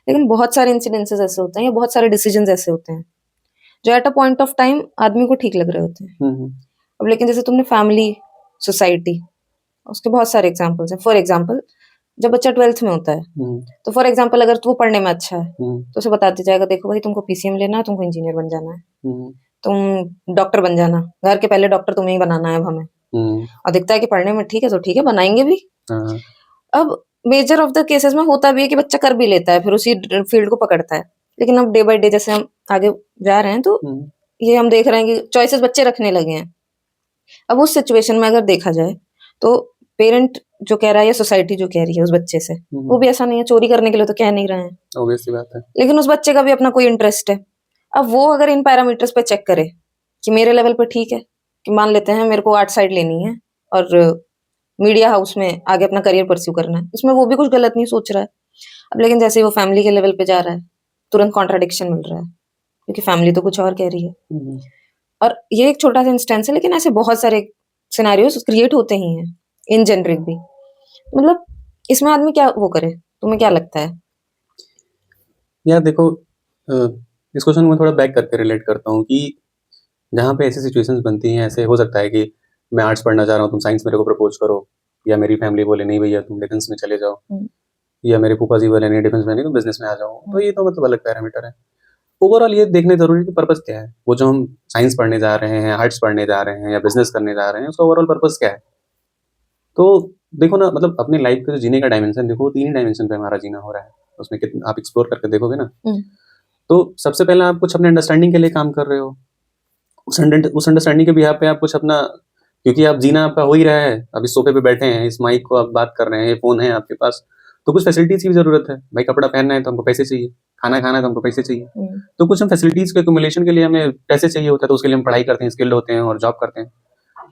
लेकिन बहुत सारे इंसिडेंसेस ऐसे होते हैं या बहुत सारे डिसीजंस ऐसे होते हैं, जो at a point of time आदमी को ठीक लग रहे होते हैं। हुँ, हुँ, अब लेकिन जैसे तुमने फैमिली, सोसाइटी, उसके बहुत सारे एग्ज़ाम्पल्स हैं। फॉर एग्ज़ाम्पल जब बच्चा 12th में होता है, हुँ, तो फॉर एग्ज़ाम्पल अगर वो पढ़ने में अच्छा है, हुँ, तो उसे बता दिया जाएगा देखो भाई तुमको पीसीएम लेना है, तुमको इंजीनियर बन जाना है, हुँ, तुम डॉक्टर बन जाना, घर के पहले डॉक्टर तुम्हें ही बनाना है अब हमें। हुँ, और दिखता है कि पढ़ने में ठीक है, तो ठीक है बनाएँगे भी। हाँ, अब मेजर ऑफ द केसेस में होता भी है कि बच्चा कर भी लेता है, फिर उसी फील्ड को पकड़ता है। लेकिन अब डे बाय डे जैसे हम आगे जा रहे हैं, तो हुँ, ये हम देख रहे हैं कि चॉइसेस बच्चे रखने लगे हैं। अब उस सिचुएशन में अगर देखा जाए, तो पेरेंट जो कह रहा है या सोसाइटी जो कह रही है उस बच्चे से, वो हुँ, भी ऐसा नहीं है, चोरी करने के लिए तो कह नहीं रहे हैं। ऑब्वियस सी बात है। लेकिन उस बच्चे का भी अपना कोई इंटरेस्ट है। अब वो अगर इन पैरामीटर्स पे चेक करे कि मेरे लेवल पे ठीक है, कि मान लेते हैं मेरे को आर्ट साइड लेनी है और मीडिया हाउस में आगे अपना करियर परस्यू करना है। इसमें वो भी कुछ गलत नहीं सोच रहा है। अब लेकिन जैसे ही वो फैमिली के लेवल पे जा रहा है, तुरंत कॉन्ट्रडिक्शन मिल रहा है, क्योंकि फैमिली तो कुछ और कह रही है। हुँ, हुँ, और ये एक छोटा-सा इंस्टेंस है, लेकिन ऐसे बहुत सारे सिनेरियोज़ क्रिएट होते ही हैं, इन जेनरिक भी। मतलब इसमें आदमी क्या वो करे? तुम्हें क्या लगता है? यार देखो इस क्वेश्चन को मैं थोड़ा बैक करके रिलेट करता हूँ कि जहाँ पे ऐसी सिचुएशंस बनती हैं, ऐसे हो सकता है कि मैं आर्ट्स पढ़ना चाह रहा हूँ, तुम साइंस मेरे को प्रपोज़ करो या मेरी फैमिली बोले नहीं भैया तुम डिफेंस में चले जाओ हुँ, या मेरे फूफा जी बोले नहीं डिफेंस में नहीं तुम बिज़नेस में आ जाओ। तो हुँ, ये तो मतलब अलग पैरामीटर है। ओवरऑल ये देखना ज़रूरी है कि पर्पज़ क्या है? वो जो हम साइंस पढ़ने जा रहे हैं, आर्ट्स पढ़ने जा रहे हैं या बिज़नेस करने जा रहे हैं, उसका ओवरऑल पर्पज़ क्या है? तो देखो ना मतलब अपने लाइफ़ का जो जीने का डायमेंशन देखो, वो 3 ही डायमेंशन पे हमारा जीना हो रहा है। उसमें कितना आप एक्सप्लोर करके देखोगे ना, हुँ, तो सबसे पहले आप कुछ अपने अंडरस्टैंडिंग के लिए काम कर रहे हो। उस अंडरस्टैंडिंग के बिहाफ़ पे आप कुछ अपना क्योंकि आप जीना आपका हो ही रहा है, अब इस सोफ़े पे बैठे हैं, इस माइक को आप बात कर रहे हैं, ये फ़ोन है आपके पास, तो कुछ फैसिलिटीज़ की भी ज़रूरत है। भाई कपड़ा पहनना है तो हमको पैसे चाहिए, खाना खाना है तो हमको पैसे चाहिए। हुँ, तो कुछ हम फैसिलिटीज़ के एक्युमुलेशन के लिए हमें पैसे चाहिए होता है, तो उसके लिए हम पढ़ाई करते हैं, स्किल्ड होते हैं और जॉब करते हैं।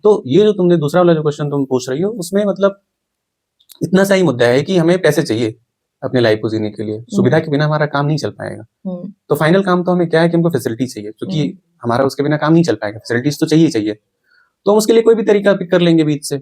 तो ये जो तुमने दूसरा वाला जो क्वेश्चन तुम पूछ रही हो, उसमें मतलब इतना सा ही मुद्दा है कि हमें पैसे चाहिए, अपनी लाइफ़ को जीने के लिए। सुविधा हुँ, के बिना हमारा काम नहीं चल पाएगा। हुँ, तो फाइनल काम तो हमें क्या है कि हमको फैसिलिटी चाहिए, क्योंकि हुँ, हमारा उसके बिना काम नहीं चल पाएगा, फैसिलिटीज़ तो चाहिए ही चाहिए। तो हम उसके लिए कोई भी तरीका पिक कर लेंगे बीच से।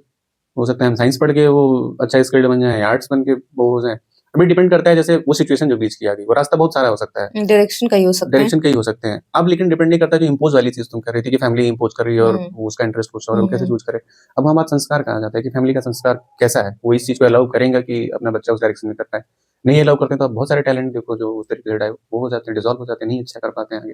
हो सकता है हम साइंस पढ़ के वो अच्छा स्किल्ड बन जाएँ, आर्ट्स बन के वो हो जाएँ। अभी डिपेंड करता है जैसे वो सिचुएशन जो बीच की आ गई, वो रास्ता बहुत सारा हो सकता है, डायरेक्शन का ही हो सकता है। डायरेक्शन कई हो सकते हैं। अब लेकिन डिपेंड नहीं करता जो इम्पोज वाली चीज तुम कर रही थी कि फैमिली इम्पोज कर रही है और हम्म। उसका इंटरेस्ट कुछ और है, वो कैसे चूज करे। अब हमारा संस्कार कहाँ जाता है कि फैमिली का संस्कार कैसा है, वो इस चीज को अलाउ करेंगे कि अपना बच्चा उस डायरेक्शन में कर पाए। नहीं अलाउ करते हैं तो आप बहुत सारे टैलेंट देखो जो उस तरीके से वो हो जाते हैं, डिजॉल्व हो जाते हैं, नहीं अच्छा कर पाते हैं आगे।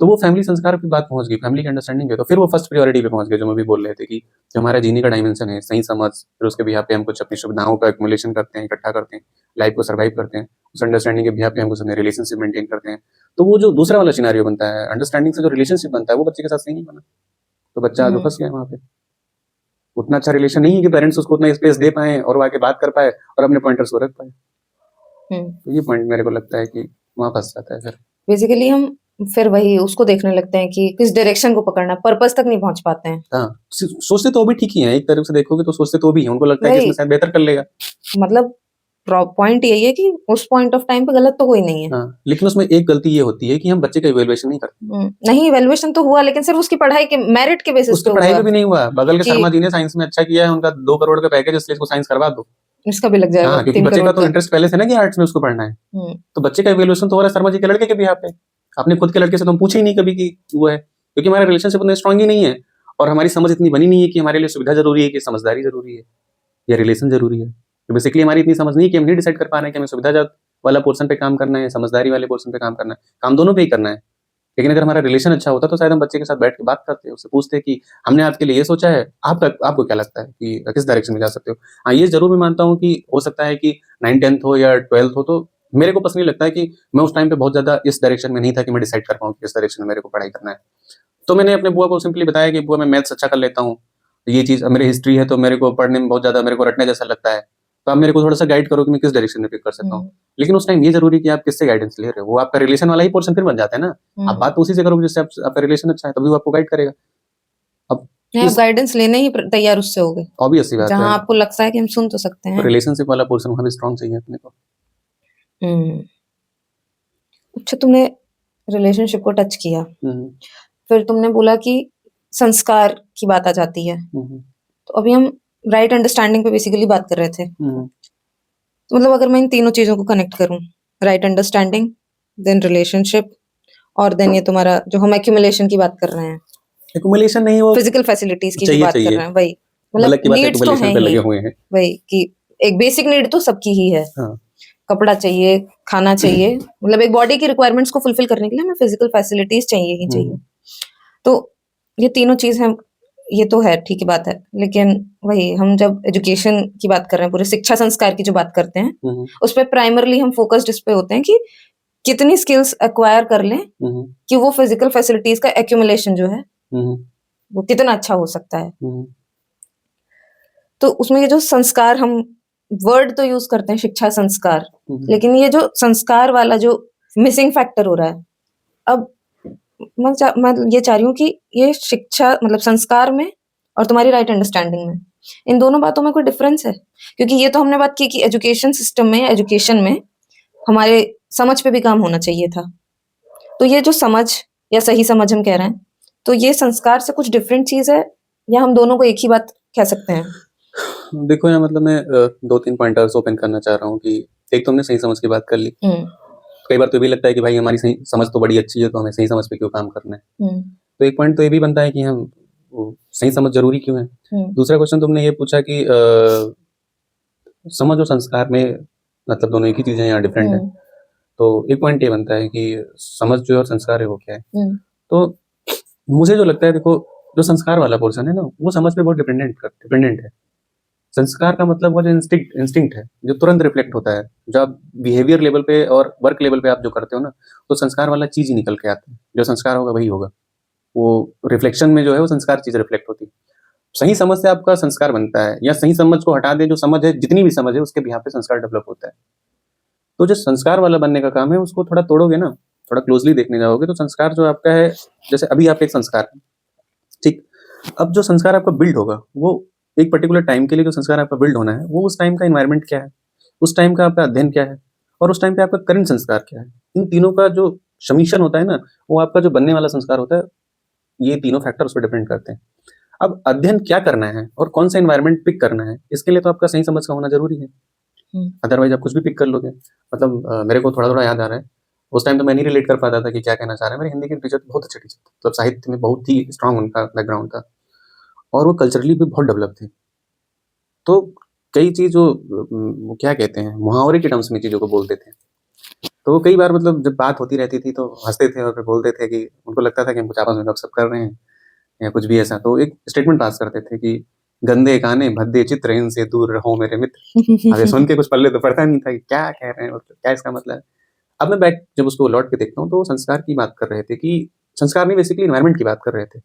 तो वो फैमिली संस्कार की बात पहुंच गई, फैमिली की अंडरस्टैंडिंग है, तो फिर वो फर्स्ट प्रायोरिटी पे पहुंच गए जो मैं भी बोल रहे थे कि जो हमारा जीने का डायमेंशन है, सही समझ, फिर उसके बिहाफ पे हम कुछ अपनी सुविधाओं का एक्युमुलेशन करते हैं, इकट्ठा करते हैं, लाइफ को सर्वाइव करते हैं, उस अंडरस्टैंडिंग के बिहाफ पे हम कुछ अपने रिलेशनशिप मेंटेन करते हैं। तो वो जो दूसरा वाला सिनेरियो बनता है, अंडरस्टैंडिंग से जो रिलेशनशिप बनता है, वो बच्चे के साथ सही नहीं बना, तो बच्चा जो फंस गया वहां पे। उतना अच्छा रिलेशन नहीं है कि पेरेंट्स उसको उतना स्पेस दे पाए और वो आके बात कर पाए और अपने पॉइंटर्स को रख पाए। तो ये पॉइंट मेरे को लगता है कि वहां फंस जाता है फिर। बेसिकली हम फिर वही उसको देखने लगते हैं कि किस डायरेक्शन को पकड़ना, पर्पस तक नहीं पहुंच पाते हैं। हाँ, सोचते तो भी ठीक ही है, एक तरफ से देखोगे तो सोचते तो भी है, उनको लगता है कि इसमें वही शायद बेहतर कर लेगा। मतलब पॉइंट यही है कि उस पॉइंट ऑफ टाइम पे गलत तो कोई नहीं है। हाँ, लेकिन उसमें एक गलती ये होती है कि हम बच्चे का इवैल्यूएशन नहीं करते। नहीं, इवैल्यूएशन तो हुआ लेकिन सिर्फ उसकी पढ़ाई के मेरिट के बेसिस उसके पे पढ़ाई हुआ पे भी नहीं हुआ, बगल के कि शर्मा जी ने साइंस में अच्छा किया है, उनका 2 करोड़ का पैकेज, इसलिए इसको साइंस करवा दो। इसका भी लग जाएगा हाँ, क्योंकि 3 बच्चे का करोड़ तो का। इंटरेस्ट पहले से ना कि आर्ट्स में उसको पढ़ना है, तो बच्चे का इवैल्यूएशन तो हो रहा है शर्मा जी के लड़के के बिहाफ पे। अपने खुद के लड़के से तो हम पूछे ही नहीं कभी कि वो है, क्योंकि हमारा रिलेशनशिप उतना स्ट्रांग ही नहीं है और हमारी समझ इतनी बनी नहीं है कि हमारे लिए सुविधा जरूरी है कि समझदारी जरूरी है या रिलेशन जरूरी है। तो बेसिकली हमारी इतनी समझ नहीं है कि हम नहीं डिसाइड कर पा रहे हैं कि हमें सुविधा वाला पोर्शन पे काम करना है, समझदारी वाले पोर्शन पे काम करना है, काम दोनों पे ही करना है। लेकिन अगर हमारा रिलेशन अच्छा होता तो शायद हम बच्चे के साथ बैठ के बात करते, उससे पूछते कि हमने आपके लिए ये सोचा है, आपको क्या लगता है कि किस डायरेक्शन में जा सकते हो। हाँ, ये जरूर मैं मानता हूँ कि हो सकता है कि 9th-10th हो या 12th हो, तो मेरे को पर्सनली लगता है कि मैं उस टाइम पे बहुत ज्यादा इस डायरेक्शन में नहीं था कि मैं डिसाइड कर पाऊँ कि किस डायरेक्शन में मेरे को पढ़ाई करना है। तो मैंने अपने बुआ को सिंपली बताया कि बुआ मैं मैथ्स अच्छा कर लेता हूँ, ये चीज़ मेरी हिस्ट्री है तो मेरे को पढ़ने में बहुत ज़्यादा मेरे को रटने जैसा लगता है, तो आप मेरे को थोड़ा-सा गाइड करो कि मैं किस डायरेक्शन में पिक कर सकता हूँ। लेकिन उस टाइम ये ज़रूरी है कि आप किससे गाइडेंस ले रहे हो, वो आपका रिलेशन वाला ही पोर्शन फिर बन जाता है ना। आप बात तो उसी से करोगे जिससे आपका रिलेशन अच्छा है, तभी वो आपको गाइड करेगा। अब नहीं, आप गाइडेंस लेने ही तैयार उससे होगे ऑब्वियस सी बात है, जहाँ आपको लगता है कि हम सुन तो सकते तो हैं। रिलेशनशिप वाला पोर्शन वहाँ भी स्ट्रॉन्ग चाहिए अपने को। अच्छा, तुमने रिलेशनशिप को टच किया, फिर तुमने बोला कि संस्कार की बात आ जाती है, तो अभी हम राइट अंडरस्टैंडिंग पे बेसिकली बात कर रहे थे। तो मतलब अगर मैं इन तीनों चीजों को कनेक्ट करूं, राइट अंडरस्टैंडिंग, देन रिलेशनशिप, और देन ये तुम्हारा जो हम एक्यूमुलेशन की बात कर रहे हैं, एक्युमुलेशन नहीं, वो फिजिकल फैसिलिटीज की जो बात कर रहे हैं, वही मतलब मतलब नीड्स तो हैं लगे ही, हुए हैं। वही कि एक बेसिक नीड तो सबकी ही है। हाँ। कपड़ा चाहिए, खाना चाहिए, मतलब एक बॉडी की रिक्वायरमेंट्स को फुलफिल करने के लिए हमें फिजिकल फैसिलिटीज चाहिए ही चाहिए। तो ये तीनों चीज हैं, ये तो है, ठीक है बात है। लेकिन वही हम जब एजुकेशन की बात कर रहे हैं, पूरे शिक्षा संस्कार की जो बात करते हैं, उस पर प्राइमरली हम फोकस्ड इस पे होते हैं कि कितनी स्किल्स एक्वायर कर लें कि वो फिजिकल फैसिलिटीज का एक्यूमुलेशन जो है वो कितना अच्छा हो सकता है। तो उसमें ये जो संस्कार, हम वर्ड तो यूज करते हैं शिक्षा संस्कार, लेकिन ये जो संस्कार वाला जो मिसिंग फैक्टर हो रहा है, अब मैं ये चाह रही हूँ कि ये शिक्षा मतलब संस्कार में और तुम्हारी राइट अंडरस्टैंडिंग में, इन दोनों बातों में कोई डिफरेंस है? क्योंकि ये तो हमने बात की कि एजुकेशन सिस्टम में, एजुकेशन में हमारे समझ पे भी काम होना चाहिए था। तो ये जो समझ या सही समझ हम कह रहे हैं, तो ये संस्कार से कुछ डिफरेंट चीज है या हम दोनों को एक ही बात कह सकते हैं? देखो यार, मतलब मैं 2-3 पॉइंटर्स ओपन करना चाह रहा हूँ कि एक तो हमने सही समझ की बात कर ली। कई बार तो ये भी लगता है कि भाई हमारी सही समझ तो बड़ी अच्छी है, तो हमें सही समझ पे क्यों काम करना है। तो एक पॉइंट तो ये भी बनता है कि हम सही समझ जरूरी क्यों है। दूसरा क्वेश्चन तुमने ये पूछा कि समझ और संस्कार में मतलब दोनों एक ही चीजें यहाँ डिफरेंट है। तो एक पॉइंट ये बनता है कि समझ जो है और संस्कार है वो क्या है। तो मुझे जो लगता है, देखो जो संस्कार वाला पोर्शन है ना, वो समझ पे बहुत डिपेंडेंट है। संस्कार का मतलब वो जो इंस्टिंक्ट है, जो तुरंत रिफ्लेक्ट होता है, जो आप बिहेवियर लेवल पे और वर्क लेवल पे आप जो करते हो ना, तो संस्कार वाला चीज ही निकल के आता है। जो संस्कार होगा वही होगा, वो रिफ्लेक्शन में जो है वो संस्कार चीज रिफ्लेक्ट होती है। सही समझ से आपका संस्कार बनता है, या सही समझ को हटा दे, जो समझ है, जितनी भी समझ है उसके बिहाफ पे संस्कार डेवलप होता है। तो जो संस्कार वाला बनने का काम है, उसको थोड़ा तोड़ोगे ना, थोड़ा क्लोजली देखने जाओगे, तो संस्कार जो आपका है, जैसे अभी आप एक संस्कार है, ठीक, अब जो संस्कार आपका बिल्ड होगा, वो एक पर्टिकुलर टाइम के लिए जो संस्कार आपका बिल्ड होना है, वो उस टाइम का एनवायरनमेंट क्या है, उस टाइम का आपका अध्ययन क्या है, और उस टाइम पे आपका करंट संस्कार क्या है। इन तीनों का जो समीशन होता है ना, वो आपका जो बनने वाला संस्कार होता है। ये तीनों फैक्टर उस पर डिपेंड करते हैं। अब अध्ययन क्या करना है और कौन सा एनवायरनमेंट पिक करना है, इसके लिए तो आपका सही समझ का होना जरूरी है। अदरवाइज आप कुछ भी पिक कर लोगे। मतलब मेरे को थोड़ा थोड़ा याद आ रहा है, उस टाइम तो मैं नहीं रिलेट कर पाता था कि क्या कहना चाह रहा है। मेरे हिंदी के टीचर बहुत अच्छे टीचर थे, मतलब साहित्य में बहुत ही स्ट्रांग उनका बैकग्राउंड था, और वो कल्चरली भी बहुत डेवलप थे। तो कई चीज़ जो वो क्या कहते हैं, मुहावरे के टर्म्स में चीज़ों को बोलते थे। तो वो कई बार मतलब जब बात होती रहती थी तो हँसते थे और फिर बोलते थे कि उनको लगता था कि हम कुछ आपस में गपशप कर रहे हैं या कुछ भी ऐसा। तो एक स्टेटमेंट पास करते थे कि गंदे काने भद्दे चित्र इनसे दूर रहो मेरे मित्र। अब ये सुन के कुछ पल्ले तो पड़ता नहीं था कि क्या कह रहे हैं, मतलब क्या इसका मतलब है। अब मैं बैठ जब उसको लौट के देखता हूँ तो वो संस्कार की बात कर रहे थे कि संस्कार नहीं, बेसिकली एनवायरनमेंट की बात कर रहे थे।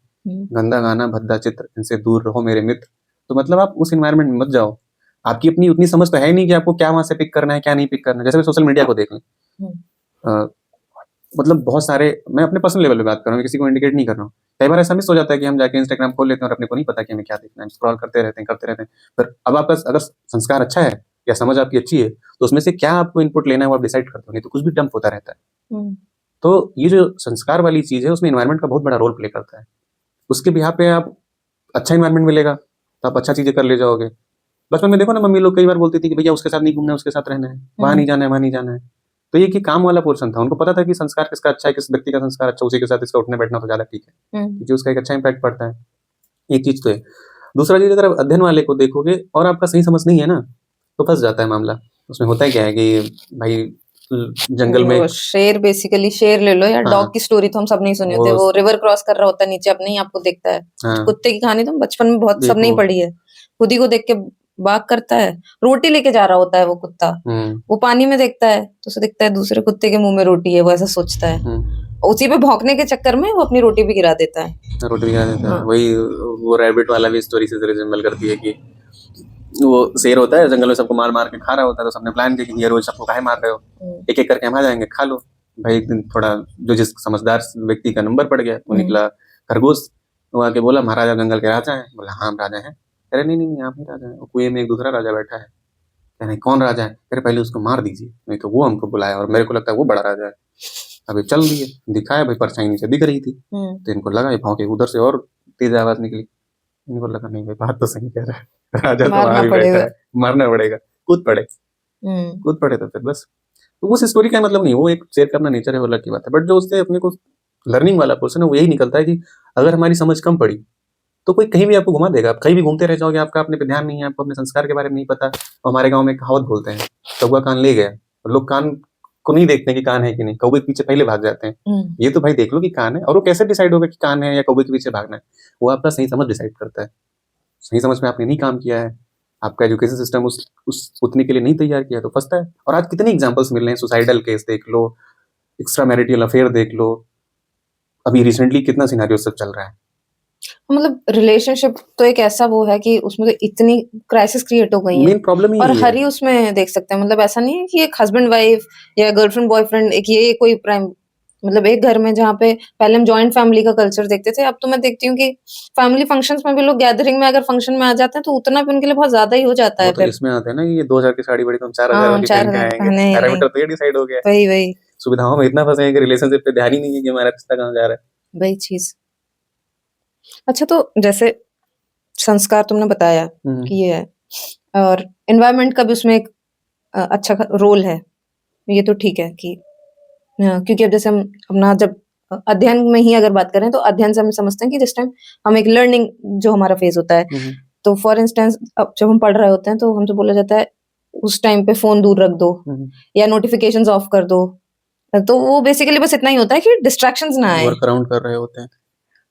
गंदा गाना भद्दा चित्र इनसे दूर रहो मेरे मित्र। तो मतलब आप उस एनवायरनमेंट में मत जाओ। आपकी अपनी उतनी समझ तो है नहीं कि आपको क्या वहाँ से पिक करना है, क्या नहीं पिक करना है। जैसे सोशल मीडिया को देख लें, मतलब बहुत सारे, मैं अपने पर्सनल लेवल पे बात कर रहा हूँ, किसी को इंडिकेट नहीं कर रहा हूँ। कई बार ऐसा मिस हो जाता है कि हम जाके इंस्टाग्राम खोल लेते हैं और अपने को नहीं पता कि हमें क्या देखना है, स्क्रॉल करते रहते हैं करते रहते हैं। पर अब आपका अगर संस्कार अच्छा है या समझ आपकी अच्छी है तो उसमें से क्या आपको इनपुट लेना है वो आप डिसाइड करते हो, नहीं तो कुछ भी डंप होता रहता है। तो ये जो संस्कार वाली चीज़ है उसमें एनवायरनमेंट का बहुत बड़ा रोल प्ले करता है। उसके बिहाफ पे आप अच्छा एनवायरनमेंट मिलेगा तो आप अच्छा चीज़ें कर ले जाओगे। बचपन में देखो ना, मम्मी लोग कई बार बोलती थी कि भैया उसके साथ नहीं घूमना है, उसके साथ रहना है, वहाँ नहीं जाना है, वहाँ नहीं जाना है। तो ये कि काम वाला पोर्शन था, उनको पता था कि संस्कार किसका अच्छा है, किस व्यक्ति का संस्कार अच्छा, उसी के साथ इसका उठना बैठना तो ज़्यादा ठीक है, क्योंकि उसका एक अच्छा इम्पैक्ट पड़ता है। एक चीज़ तो है। दूसरा चीज़, अगर आप अध्ययन वाले को देखोगे और आपका सही समझ नहीं है ना, तो फँस जाता है मामला। उसमें होता है क्या है कि भाई जंगल में वो शेर, बेसिकली शेर ले लो या हाँ, डॉग की स्टोरी तो हम सब नहीं सुने होते। वो वो रिवर क्रॉस कर रहा होता है, नीचे अपने ही आपको देखता है। हाँ, कुत्ते की कहानी तो बचपन में बहुत सबने ही देखो पढ़ी है। खुद ही को देख के बाग करता है। रोटी लेके जा रहा होता है वो कुत्ता। वो पानी में देखता है तो उसे दिखता है दूसरे कुत्ते के मुंह में रोटी है, वो ऐसा सोचता है। उसी पे भौंकने के चक्कर में वो अपनी रोटी भी गिरा देता है। रोटी भी गिरा देता है। हाँ। वही वो रैबिट वाला भी स्टोरी से रिजेंबल करती है कि वो शेर होता है जंगल में, सबको मार मार के खा रहा होता है। तो सबने प्लान किया कि ये रोज सबको काहे मार रहे हो, एक एक करके हम आ जाएंगे, खा लो। भाई एक दिन थोड़ा जो जिस समझदार व्यक्ति का नंबर पड़ गया वो निकला खरगोश। वो आके बोला महाराजा जंगल के राजा हैं। बोला हाँ हम राजा हैं। अरे नहीं नहीं नहीं आप ही राजा हैं। कुएं में एक दूसरा राजा बैठा है। कह रहे कौन राजा है? अरे पहले उसको मार दीजिए, नहीं तो वो हमको बुलाया और मेरे को लगता है वो बड़ा राजा है। अभी चल दिए, दिखाया भाई, परछाई नीचे दिख रही थी। तो इनको लगा ये भौंके, उधर से और तेज आवाज निकली। इनको लगा नहीं भाई बात तो सही कह रहा है, राजा तो मारना वहां भी बैठा पड़ेगा। है, मारना पड़ेगा। कूद पड़े, कूद पड़े तो फिर बस। तो उस स्टोरी का मतलब नहीं, वो एक शेयर करना नेचर है, वो अलग की बात है। बट जो उससे अपने को लर्निंग वाला पोर्शन है वो यही निकलता है कि अगर हमारी समझ कम पड़ी तो कोई कहीं भी आपको घुमा देगा, आप कहीं भी घूमते रह जाओगे, आपका अपने पे ध्यान नहीं है, आपको अपने संस्कार के बारे में नहीं पता। तो हमारे गांव में एक कहावत बोलते हैं, कौवा कान ले गया। और लोग कान को नहीं देखते कि कान है कि नहीं, कौवे के पीछे पहले भाग जाते हैं। ये तो भाई देख लो कि कान है, और वो कैसे डिसाइड होगा कि कान है या कौवे के पीछे भागना है? वो आपका सही समझ डिसाइड करता है। सही समझ में आपने नहीं काम किया है, आपका एजुकेशन सिस्टम उस उतने के लिए नहीं तैयार किया, तो फंसता है। और आज कितने एग्जांपल्स मिल रहे हैं, सुसाइडल केस देख लो, एक्स्ट्रा मैरिटल अफेयर देख लो, अभी रिसेंटली कितना सिनेरियो सब चल रहा है। मतलब रिलेशनशिप तो एक ऐसा वो है कि उसमें तो इतनी क्राइसिस क्रिएट हो गई है, मेन प्रॉब्लम ही और यही हर ही है। उसमें देख सकते हैं। मतलब ऐसा नहीं है कि एक हस्बैंड वाइफ या गर्लफ्रेंड बॉयफ्रेंड एक ये कोई प्राइम, मतलब एक घर में जहाँ पे पहले हम जॉइंट फैमिली का कल्चर देखते थे, अब तो मैं देखती हूँ कि फैमिली फंक्शंस में भी लोग गैदरिंग में अगर फंक्शन में आ जाते हैं तो उतना भी उनके लिए बहुत ज्यादा ही हो जाता वो है तो फिर। इसमें आते हैं ना कि ये 2000 की साड़ी बड़ी तो हम 4000 हाँ, वाली चार पहन के हजार आएंगे। पहने ही नहीं। पैरामीटर तो ये डिसाइड हो गया है। वही वही सुविधाओं में इतना फंसे हैं कि रिलेशनशिप पे ध्यान ही नहीं है कि हमारा रिश्ता कहाँ जा रहा है। वही चीज। अच्छा, तो जैसे संस्कार तुमने बताया कि ये है, और एनवायरनमेंट का भी उसमें एक अच्छा रोल है। ये तो ठीक है कि क्योंकि अब जैसे हम अपना जब अध्ययन में ही अगर बात करें तो अध्ययन से हम समझते हैं कि जिस टाइम हम एक लर्निंग जो हमारा फेज होता है, तो फॉर इंस्टेंस अब जब हम पढ़ रहे होते हैं तो हमसे बोला जाता है उस टाइम पे फोन दूर रख दो या नोटिफिकेशंस ऑफ कर दो। तो वो बेसिकली बस इतना ही होता है कि डिस्ट्रैक्शंस ना आए। वर्क अराउंड कर रहे होते हैं।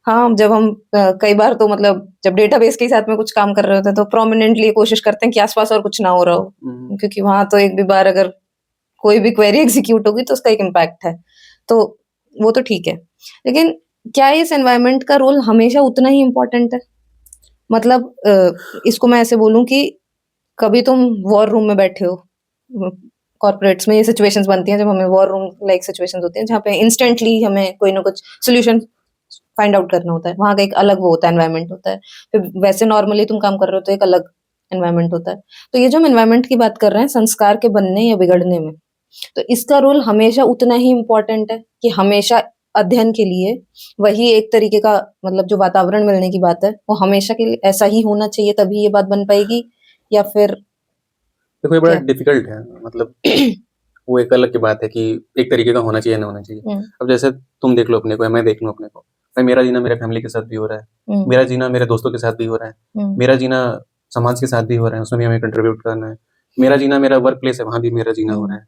हाँ, जब हम कई बार तो मतलब जब डेटाबेस के साथ में कुछ काम कर रहे होते हैं तो प्रोमिनेंटली कोशिश करते हैं कि आसपास और कुछ ना हो रहा हो, क्योंकि वहां तो एक भी बार अगर कोई भी क्वेरी एग्जीक्यूट होगी तो उसका एक इम्पैक्ट है। तो वो तो ठीक है, लेकिन क्या इस एनवायरनमेंट का रोल हमेशा उतना ही इम्पोर्टेंट है? मतलब इसको मैं ऐसे बोलूं कि कभी तुम वॉर रूम में बैठे हो, कॉर्पोरेट्स में ये सिचुएशंस बनती हैं जब हमें वॉर रूम लाइक सिचुएशंस होती हैं जहाँ पे इंस्टेंटली हमें कोई ना कुछ सोल्यूशन फाइंड आउट करना होता है। वहाँ का एक अलग वो होता है, एनवायरनमेंट होता है। फिर वैसे नॉर्मली तुम काम कर रहे हो तो एक अलग एनवायरनमेंट होता है। तो ये जो हम एनवायरनमेंट की बात कर रहे हैं संस्कार के बनने या बिगड़ने में, तो इसका रोल हमेशा उतना ही इम्पोर्टेंट है कि हमेशा अध्ययन के लिए वही एक तरीके का मतलब जो वातावरण मिलने की बात है वो हमेशा के लिए ऐसा ही होना चाहिए तभी ये बात बन पाएगी, या फिर देखो ये बड़ा क्या? डिफिकल्ट है, मतलब वो एक अलग की बात है कि एक तरीके का होना चाहिए, ना होना चाहिए। अब जैसे तुम देख लो अपने को या मैं देख लूँ अपने को, भाई मेरा जीना मेरे फैमिली के साथ भी हो रहा है, मेरा जीना मेरे दोस्तों के साथ भी हो रहा है, मेरा जीना समाज के साथ भी हो रहा है, उसमें भी हमें कंट्रीब्यूट करना है। मेरा जीना मेरा वर्क प्लेस है, वहाँ भी मेरा जीना हो रहा है।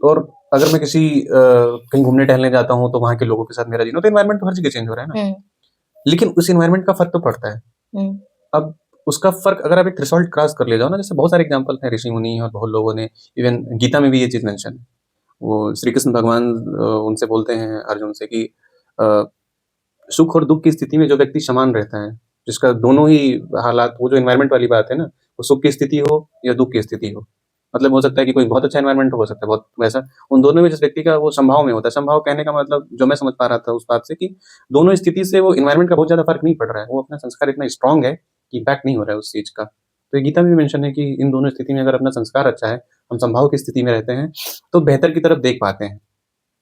और अगर मैं किसी कहीं घूमने टहलने जाता हूँ तो वहाँ के लोगों के साथ मेरा जीना, तो एनवायरनमेंट तो हर जगह चेंज हो रहा है ना। लेकिन उस एनवायरनमेंट का फर्क तो पड़ता है। अब उसका फर्क अगर आप एक थ्रेशोल्ड क्रॉस कर ले जाओ ना, जैसे बहुत सारे एग्जांपल हैं ऋषि मुनि और बहुत लोगों ने, इवन गीता में भी ये चीज मेंशन है। वो श्री कृष्ण भगवान उनसे बोलते हैं अर्जुन से कि अ, सुख और दुख की स्थिति में जो व्यक्ति समान रहता है, जिसका दोनों ही हालात, वो जो एनवायरनमेंट वाली बात है ना, वो सुख की स्थिति हो या दुख की स्थिति हो, मतलब हो सकता है कि कोई बहुत अच्छा एनवायरनमेंट हो सकता है बहुत वैसा, उन दोनों में जिस व्यक्ति का वो संभाव में होता है, संभाव कहने का मतलब जो मैं समझ पा रहा था उस बात से कि दोनों स्थिति से वो एनवायरनमेंट का बहुत ज्यादा फर्क नहीं पड़ रहा है, वो अपना संस्कार इतना स्ट्रांग है कि इम्पैक्ट नहीं हो रहा है उस चीज का। तो ये गीता में भी मेंशन है कि इन दोनों स्थिति में अगर अपना संस्कार अच्छा है, हम संभाव की स्थिति में रहते हैं, तो बेहतर की तरफ देख पाते हैं।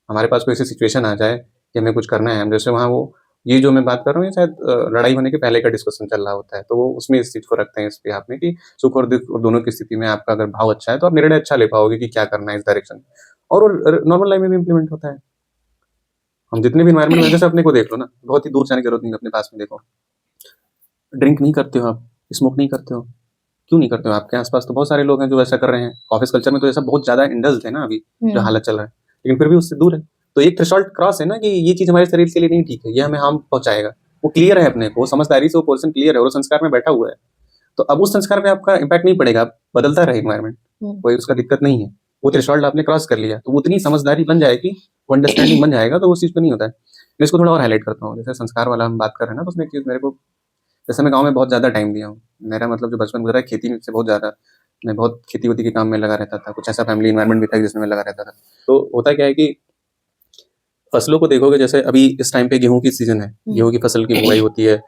हमारे पास कोई ऐसी सिचुएशन आ जाए कि हमें कुछ करना है, हम जैसे वहाँ वो ये जो मैं बात कर रहा हूँ, ये शायद लड़ाई होने के पहले का डिस्कशन चल रहा होता है, तो वो उसमें इस चीज को रखते हैं इस पे आपने कि सुख और दुख और दोनों की स्थिति में आपका अगर भाव अच्छा है तो आप निर्णय अच्छा ले पाओगे कि क्या करना है इस डायरेक्शन में, और वो नॉर्मल लाइफ में भी इम्प्लीमेंट होता है। हम जितने भी एनवायरमेंट में, जैसे अपने को देख लो ना, बहुत ही दूर जाने की जरूरत नहीं है, अपने पास में देखो, ड्रिंक नहीं करते हो आप, स्मोक नहीं करते हो, क्यों नहीं करते हो? आपके आसपास तो बहुत सारे लोग हैं जो ऐसा कर रहे हैं, ऑफिस कल्चर में तो ऐसा बहुत ज्यादा इंडल्ज है ना अभी जो हालत चल रहा है, लेकिन फिर भी उससे दूर है। तो एक थ्रेशोल्ड क्रॉस है ना कि ये चीज हमारे शरीर के लिए नहीं ठीक है, ये हमें हार्म पहुंचाएगा, वो क्लियर है अपने को, समझदारी से वो पर्सन क्लियर है और संस्कार में बैठा हुआ है। तो अब उस संस्कार पे आपका इम्पैक्ट नहीं पड़ेगा, बदलता रहे एनवायरमेंट, कोई उसका दिक्कत नहीं है। वो थ्रेशोल्ड आपने क्रॉस कर लिया तो उतनी समझदारी बन जाएगी, वो अंडरस्टैंडिंग बन जाएगा, तो उस चीज पे नहीं होता है। मैं इसको थोड़ा और हाईलाइट करता हूँ, जैसे संस्कार वाला हम बात कर रहे हैं ना, तो उसमें एक चीज मेरे को, जैसे मैं गाँव में बहुत ज़्यादा टाइम दिया हूँ, मेरा मतलब जो बचपन गुजरा है खेती से बहुत ज़्यादा, मैं बहुत खेती-वेती के काम में लगा रहता था, कुछ ऐसा फैमिली एनवायरनमेंट भी था जिसमें मैं लगा रहता था। तो होता क्या है कि फसलों को देखोगे, जैसे अभी इस टाइम पे गेहूँ की सीज़न है, गेहूँ की फसल की बुआई होती है,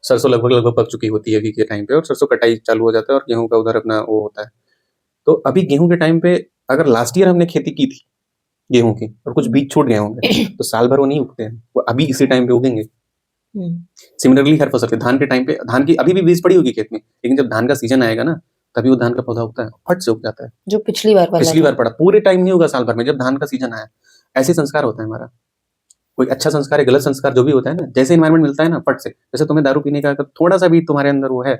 सरसों लगभग-लगभग पक चुकी होती है अभी के टाइम पे, और सरसों कटाई चालू हो जाता है और गेहूँ का उधर अपना वो होता है। तो अभी गेहूँ के टाइम पे अगर लास्ट ईयर हमने खेती की थी गेहूँ की और कुछ बीज छूट गए होंगे, तो साल भर वो नहीं उगते हैं, वो अभी इसी टाइम पे उगेंगे। सिमिलरली हर फसल के, धान के टाइम पे धान की अभी भी बीज पड़ी होगी खेत में, लेकिन जब धान का सीजन आएगा ना, तभी वो धान का पौधा उगता है, फट से उग जाता है। जो पिछली बार वाला पिछली था। बार पड़ा, पूरे टाइम नहीं होगा साल भर में, जब धान का सीजन आया। ऐसे संस्कार होता है हमारा, कोई अच्छा संस्कार है, गलत संस्कार जो भी होता है ना, जैसे एनवायरनमेंट मिलता है ना, फट से, जैसे तुम्हें दारू पीने का अगर थोड़ा सा भी तुम्हारे अंदर वो है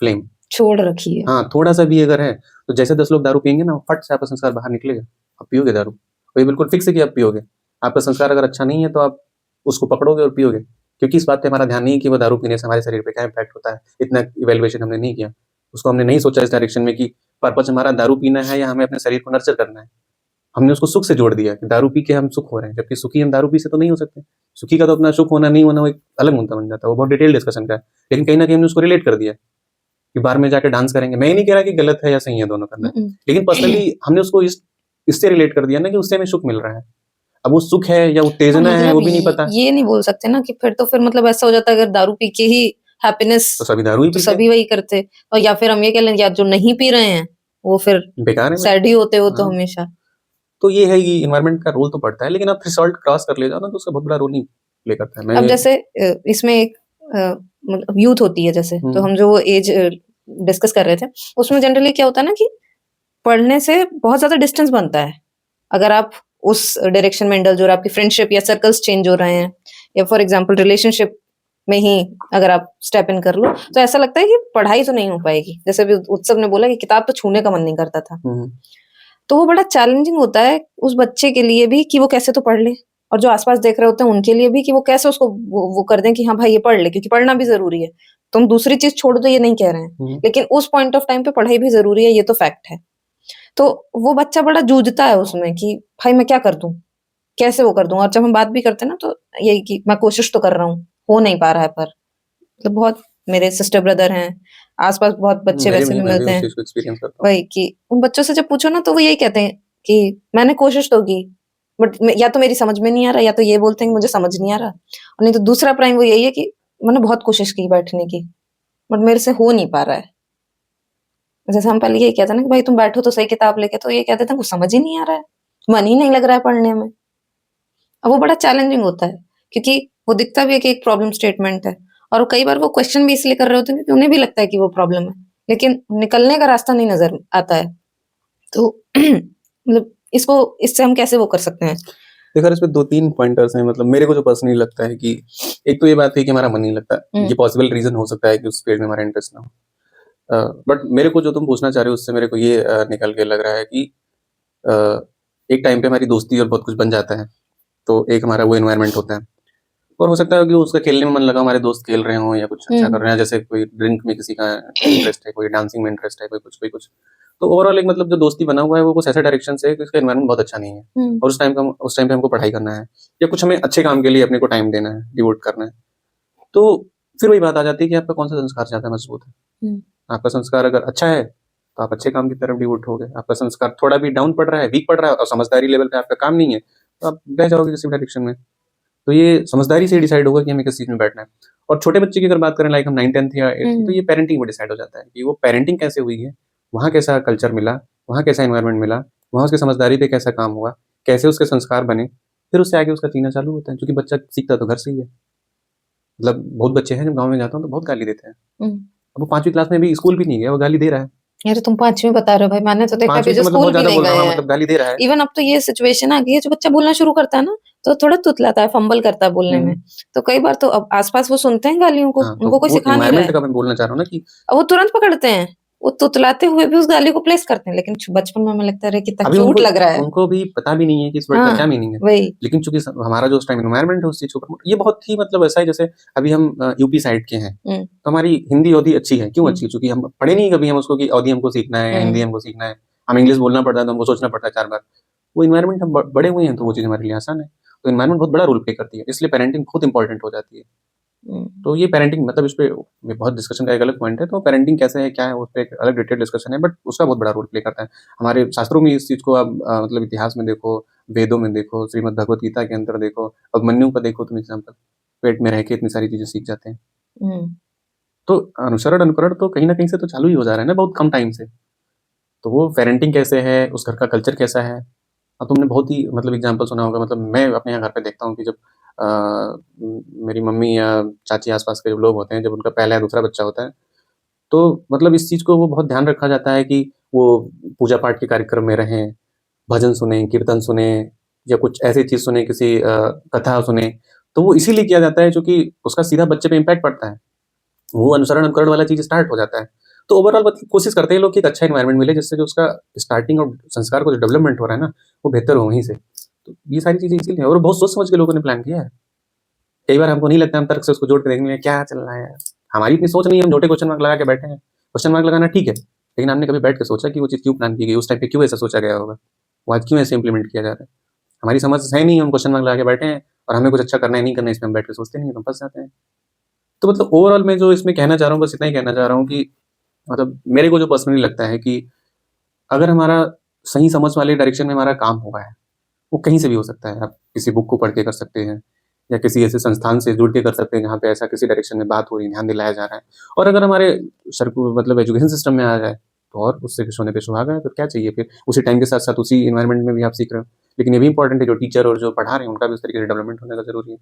फ्लेम, छोड़ रखी है। हाँ थोड़ा सा भी अगर है, तो जैसे 10 लोग दारू पियेंगे ना, फट से आपका संस्कार बाहर निकलेगा, आप पियोगे दारू, और ये बिल्कुल फिक्स है कि आप पियोगे। आपका संस्कार अगर अच्छा नहीं है तो आप उसको पकड़ोगे और पियोगे, क्योंकि इस बात पे हमारा ध्यान नहीं है कि वो दारू पीने से हमारे शरीर पे क्या इम्पैक्ट होता है, इतना इवेल्युएशन हमने नहीं किया, उसको हमने नहीं सोचा इस डायरेक्शन में कि पर्पज हमारा दारू पीना है या हमें अपने शरीर को नर्चर करना है। हमने उसको सुख से जोड़ दिया कि दारू पी के हम सुख हो रहे हैं, जबकि सुखी हम दारू पी से तो नहीं हो सकते। सुखी का तो अपना सुख होना नहीं होना वो एक अलग मुद्दा बन जाता है, वो बहुत डिटेल डिस्कशन का है, लेकिन कहीं ना कहीं हमने उसको रिलेट कर दिया कि बार में जाके डांस करेंगे। मैं ये नहीं कह रहा कि गलत है या सही है दोनों करना, लेकिन पर्सनली हमने उसको इससे रिलेट कर दिया ना कि उससे हमें सुख मिल रहा है। अब वो सुख है या उत्तेजना है वो भी नहीं पता, ये नहीं बोल सकते ना कि फिर तो फिर मतलब ऐसा हो जाता है, अगर दारू पी के ही हैप्पीनेस, तो सभी दारू ही तो पीते हैं, सभी वही करते। और या फिर हम ये कह लें, या जो नहीं पी रहे हैं वो फिर बेकार है। सैड ही होते हो तो हाँ, हमेशा। तो ये है कि एनवायरनमेंट का रोल तो पड़ता है, लेकिन आप थ्रेशोल्ड क्रॉस कर ले जाओ ना, तो उसका बहुत बड़ा रोल नहीं प्ले करता है। अब मैं जैसे इसमें एक मतलब यूथ होती है जैसे, तो हम जो वो एज डिस्कस कर रहे थे, उसमें जनरली क्या होता है ना कि पढ़ने से बहुत ज्यादा डिस्टेंस बनता है। अगर आप उस डायरेक्शन में इंडल्ज हो रहे हैं, आपकी फ्रेंडशिप या सर्कल्स चेंज हो रहे हैं, या फॉर एग्जांपल रिलेशनशिप में ही अगर आप स्टेप इन कर लो, तो ऐसा लगता है कि पढ़ाई तो नहीं हो पाएगी। जैसे अभी उत्सव ने बोला कि किताब तो छूने का मन नहीं करता था, तो वो बड़ा चैलेंजिंग होता है उस बच्चे के लिए भी कि वो कैसे तो पढ़ ले, और जो आसपास देख रहे होते हैं उनके लिए भी कि वो कैसे उसको वो कर दें कि हाँ भाई ये पढ़ ले, क्योंकि पढ़ना भी जरूरी है। तुम दूसरी चीज छोड़ दो ये नहीं कह रहे हैं, लेकिन उस पॉइंट ऑफ टाइम पे पढ़ाई भी जरूरी है, ये तो फैक्ट है। तो वो बच्चा बड़ा जूझता है उसमें कि भाई मैं क्या कर दूं, कैसे वो कर दूं। और जब हम बात भी करते हैं ना, तो यही कि मैं कोशिश तो कर रहा हूँ, हो नहीं पा रहा है। पर मतलब बहुत मेरे सिस्टर ब्रदर हैं, आसपास बहुत बच्चे मेरे वैसे में भी मैं भी मिलते उस हैं, चीज को एक्सपीरियंस करता हूँ। वही कि उन बच्चों से जब पूछो ना, तो वो यही कहते हैं कि मैंने कोशिश तो की, बट या तो मेरी समझ में नहीं आ रहा, या तो ये बोलते हैं कि मुझे समझ नहीं आ रहा, और नहीं तो दूसरा प्राइम वो यही है कि मैंने बहुत कोशिश की बैठने की, बट मेरे से हो नहीं पा रहा है। जैसे हम पहले यही कहते हैं ना कि भाई तुम बैठो तो सही किताब लेके, तो ये कहते थे कुछ समझ ही नहीं आ रहा है, मन ही नहीं लग रहा है पढ़ने में। अब वो बड़ा चैलेंजिंग होता है, क्योंकि वो दिखता भी है कि एक प्रॉब्लम स्टेटमेंट है, और कई बार वो क्वेश्चन भी इसलिए कर रहे होते हैं क्योंकि उन्हें भी लगता है कि वो प्रॉब्लम है, लेकिन निकलने का रास्ता नहीं नज़र आता है। तो मतलब इससे हम कैसे वो कर सकते हैं? देखो यार, इसमें 2-3 पॉइंटर्स हैं। मतलब मेरे को जो पर्सनली लगता है कि एक तो ये बात है कि हमारा मन नहीं लगता। ये पॉसिबल रीज़न हो सकता है कि उस फील्ड में हमारा इंटरेस्ट ना हो। बट मेरे को जो तुम पूछना चाह रहे हो उससे मेरे को ये निकल के लग रहा है कि अ, एक टाइम पे हमारी दोस्ती और बहुत कुछ बन जाता है। तो एक हमारा वो एनवायरनमेंट होता है और हो सकता है कि उसका खेलने में मन लगा, हमारे दोस्त खेल रहे हों या कुछ अच्छा कर रहे हैं, जैसे कोई ड्रिंक में किसी का इंटरेस्ट है, कोई डांसिंग में इंटरेस्ट है, कोई कुछ। तो ओवरऑल एक मतलब जो दोस्ती बना हुआ है वो कुछ ऐसा डायरेक्शन से है कि उसका एनवायरनमेंट बहुत अच्छा नहीं है और उस टाइम पे हमको पढ़ाई करना है या कुछ हमें अच्छे काम के लिए अपने को टाइम देना है, डिवोट करना है। तो फिर वही बात आ जाती है कि आपका कौन सा संस्कार ज़्यादा मजबूत है। आपका संस्कार अगर अच्छा है तो आप अच्छे काम की तरफ डिवोट हो गए। आपका संस्कार थोड़ा भी डाउन पड़ रहा है, वीक पड़ रहा है और समझदारी लेवल पे आपका काम नहीं है, तो आप बह जाओगे किसी डायरेक्शन में। तो ये समझदारी से डिसाइड होगा कि हमें किस चीज़ में बैठना है। और छोटे बच्चे की अगर बात करें, लाइक हम 9th-10th या 8th, तो ये पेरेंटिंग में डिसाइड हो जाता है कि वो पेरेंटिंग कैसे हुई है, वहाँ कैसा कल्चर मिला, वहाँ कैसा एनवायरनमेंट मिला, वहाँ उसकी समझदारी पे कैसा काम हुआ, कैसे उसके संस्कार बने, फिर उससे आगे उसका जीना चालू होता है। क्योंकि बच्चा सीखता तो घर से ही है। मतलब बहुत बच्चे हैं, जब गाँव में जाता हूँ तो बहुत गाली देते हैं। अब वो 5वीं क्लास में अभी स्कूल भी नहीं गया, वो गाली दे रहा है। यार तुम 5वीं बता रहे हो भाई, मैंने तो देखा 5वीं अभी से जो मतलब स्कूल बहुत भी ज़्यादा नहीं बोल रहा हूँ गए ना, हैं। मतलब गाली दे रहा है। इवन अब तो ये सिचुएशन आ गई है, जो बच्चा बोलना शुरू करता है ना, तो थोड़ा तुतलाता है, फंबल करता है बोलने में। तो कई बार तो अब आस-पास वो सुनते हैं गालियों को, हाँ, तो उनको कोई वो सिखा नहीं रहा एनवायरनमेंट है। का मैं बोलना चाह रहा हूँ ना कि वो तुरंत पकड़ते हैं, वो तुतलाते हुए भी उस गाली को प्लेस करते हैं, लेकिन बचपन में हमें लगता है अरे कितना अभी क्यूट लग रहा है। उनको भी पता भी नहीं है कि इस वर्ड का क्या हाँ, मीनिंग है। वही। लेकिन चूँकि हमारा जो उस टाइम एनवायरनमेंट है उस चीज़ को प्रमोट, ये बहुत ही मतलब ऐसा है जैसे अभी हम यूपी साइड के हैं, तो हमारी हिंदी अवधी अच्छी है। क्यों अच्छी है? चूँकि हम पढ़े नहीं कभी हम उसको कि अवधी हमको सीखना है या हिंदी हमको सीखना है। हमें इंग्लिश बोलना पड़ता है तो हमको सोचना पड़ता है 4 बार। वो एनवायरनमेंट हम बड़े हुए हैं तो वो चीज़ हमारे लिए आसान है। तो एनवायरनमेंट बहुत बड़ा रोल प्ले करती है, इसलिए पेरेंटिंग बहुत इंपॉर्टेंट हो जाती है। तो ये पेरेंटिंग मतलब इस पे बहुत डिस्कशन का एक अलग पॉइंट है। तो पेरेंटिंग कैसे है, क्या है, उस पे एक अलग डिटेल डिस्कशन है, बट उसका बहुत बड़ा रोल प्ले करता है। हमारे शास्त्रों में इस चीज़ को आप मतलब इतिहास में देखो, वेदों में देखो, श्रीमद् भगवत गीता के अंदर देखो, अभिमन्यु का देखो तुम एग्ज़ाम्पल, पेट में रह के इतनी सारी चीज़ें सीख जाते हैं। तो अनुसरण, अनुकरण तो कहीं न कहीं से तो चालू ही हो जा रहा है ना बहुत कम टाइम से। तो वो पेरेंटिंग कैसे है, उस घर का कल्चर कैसा है। अब तुमने बहुत ही मतलब एग्ज़ाम्पल सुना होगा, मतलब मैं अपने यहाँ घर पे देखता हूँ कि जब मेरी मम्मी या चाची आस-पास के जो लोग होते हैं, जब उनका पहला या दूसरा बच्चा होता है, तो मतलब इस चीज़ को वो बहुत ध्यान रखा जाता है कि वो पूजा-पाठ के कार्यक्रम में रहें, भजन सुनें, कीर्तन सुनें या कुछ ऐसी चीज़ सुनें, किसी कथा सुनें। तो वो इसीलिए किया जाता है क्योंकि उसका सीधा बच्चे पे इम्पैक्ट पड़ता है। वो अनुसरण, अनुकरण वाला चीज़ स्टार्ट हो जाता है। तो ओवरऑल मतलब कोशिश करते हैं लोग कि एक अच्छा एनवायरनमेंट मिले जिससे जो उसका स्टार्टिंग और संस्कार का जो डेवलपमेंट हो रहा है ना, वो बेहतर हो वहीं से। तो ये सारी चीज़ें इसीलिए और बहुत सोच समझ के लोगों ने प्लान किया है। कई बार हमको नहीं लगता, हम तर्क से उसको जोड़ के देखने लगे, क्या चल रहा है यार? हमारी इतनी सोच नहीं है, हम झूठे क्वेश्चन मार्क लगा के बैठे हैं। क्वेश्चन मार्क लगाना ठीक है, लेकिन हमने कभी बैठ के सोचा कि वो चीज़ क्यों प्लान की गई? उस टाइम पे क्यों ऐसा सोचा गया होगा? वो आज क्यों ऐसे इम्प्लीमेंट किया जा रहा है? हमारी समझ है नहीं, हम क्वेश्चन मार्क लगा के बैठे हैं और हमें कुछ अच्छा करना है, नहीं करना है, इसमें हम बैठ के सोचते नहीं हैं, तो हम फँस जाते हैं। तो मतलब ओवरऑल मैं जो इसमें कहना चाह रहा हूँ, बस इतना ही कहना चाह रहा हूँ कि मतलब मेरे को जो पर्सनली लगता है कि अगर हमारा सही समझ वाले डायरेक्शन में हमारा काम हुआ है, वो कहीं से भी हो सकता है। आप किसी बुक को पढ़ के कर सकते हैं या किसी ऐसे संस्थान से जुड़ के कर सकते हैं जहाँ पे ऐसा किसी डायरेक्शन में बात हो रही है, ध्यान दिलाया जा रहा है। और अगर हमारे मतलब एजुकेशन सिस्टम में आ जाए तो और उससे कुछ होने पे सुहागा है, तो क्या चाहिए फिर? उसी टाइम के साथ-साथ उसी एनवायरनमेंट में भी आप सीख रहे हो। लेकिन ये भी इम्पोर्टेंट है जो टीचर और जो पढ़ा रहे हैं उनका भी उस तरीके से डेवलपमेंट होने का ज़रूरी है।